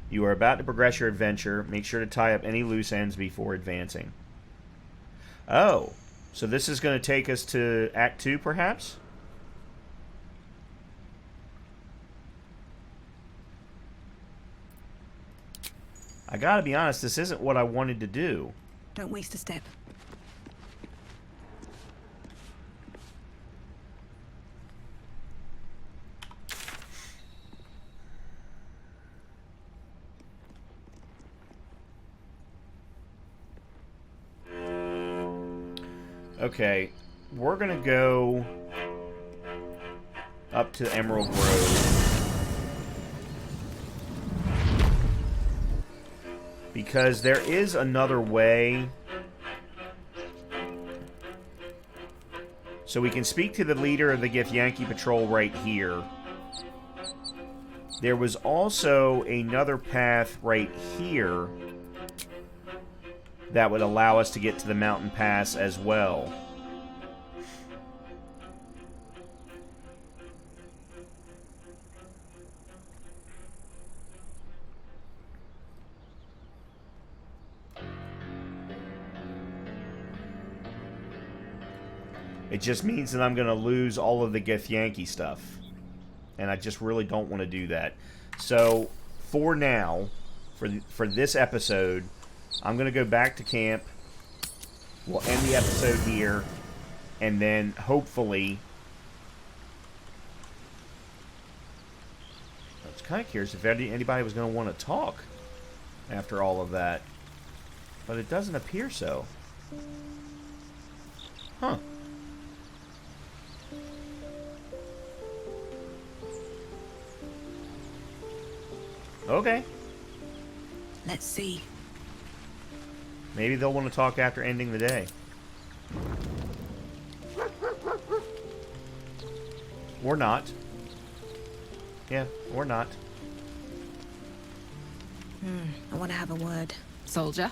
[SPEAKER 1] You are about to progress your adventure. Make sure to tie up any loose ends before advancing. Oh, so this is going to take us to Act 2, perhaps? I gotta be honest, this isn't what I wanted to do.
[SPEAKER 10] Don't waste a step.
[SPEAKER 1] Okay, we're gonna go up to Emerald Grove because there is another way. So we can speak to the leader of the Githyanki Patrol right here. There was also another path right here that would allow us to get to the mountain pass as well. It just means that I'm going to lose all of the Githyanki stuff. And I just really don't want to do that. So, for now, for this episode, I'm going to go back to camp. We'll end the episode here. And then, hopefully... I was kind of curious if anybody was going to want to talk after all of that. But it doesn't appear so. Huh. Okay.
[SPEAKER 10] Let's see.
[SPEAKER 1] Maybe they'll want to talk after ending the day. Or not. Yeah, or not.
[SPEAKER 10] I want to have a word.
[SPEAKER 5] Soldier?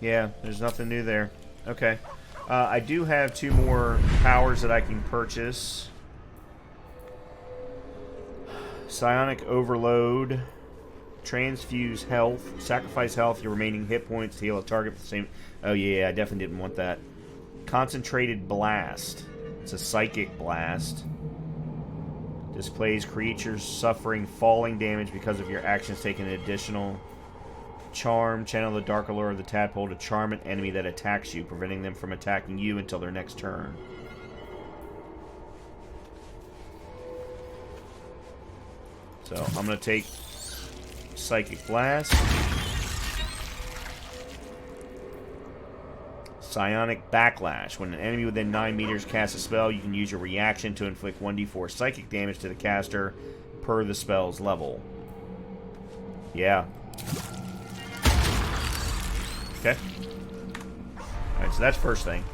[SPEAKER 1] Yeah, there's nothing new there. Okay. I do have 2 more powers that I can purchase. Psionic Overload. Transfuse health. Sacrifice health, your remaining hit points to heal a target for the same... Oh, yeah, I definitely didn't want that. Concentrated Blast. It's a psychic blast. Displays creatures suffering falling damage because of your actions taking an additional charm. Channel the dark allure of the tadpole to charm an enemy that attacks you, preventing them from attacking you until their next turn. So I'm going to take Psychic Blast. Psionic Backlash. When an enemy within 9 meters casts a spell, you can use your reaction to inflict 1d4 psychic damage to the caster per the spell's level. Yeah. Okay. Alright, so that's first thing.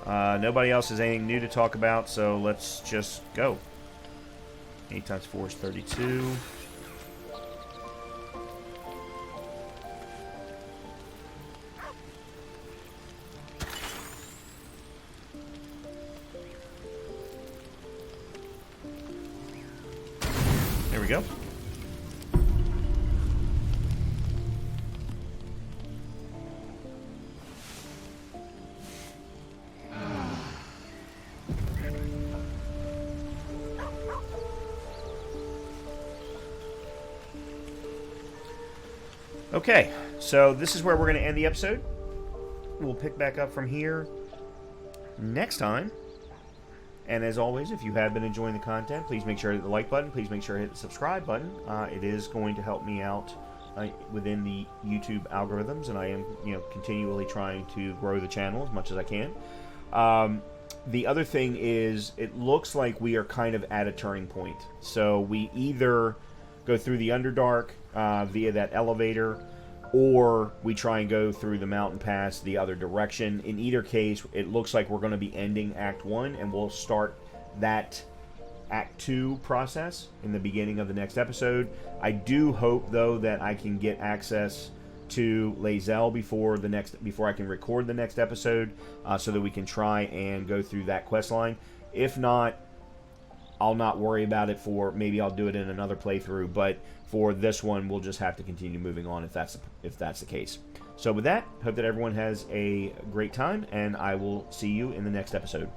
[SPEAKER 1] Nobody else has anything new to talk about, so let's just go. 8 times 4 is 32. There we go. Okay, so this is where we're going to end the episode. We'll pick back up from here next time. And as always, if you have been enjoying the content, please make sure to hit the like button. Please make sure to hit the subscribe button. It is going to help me out within the YouTube algorithms, and I am, continually trying to grow the channel as much as I can. The other thing is, it looks like we are kind of at a turning point. So we either go through the Underdark via that elevator, or we try and go through the mountain pass the other direction. In either case, it looks like we're going to be ending Act 1, and we'll start that Act 2 process in the beginning of the next episode. I do hope, though, that I can get access to Lae'zel before I can record the next episode, so that we can try and go through that quest line. If not, I'll not worry about it. Maybe I'll do it in another playthrough, but for this one, we'll just have to continue moving on if that's the case. So with that, hope that everyone has a great time, and I will see you in the next episode.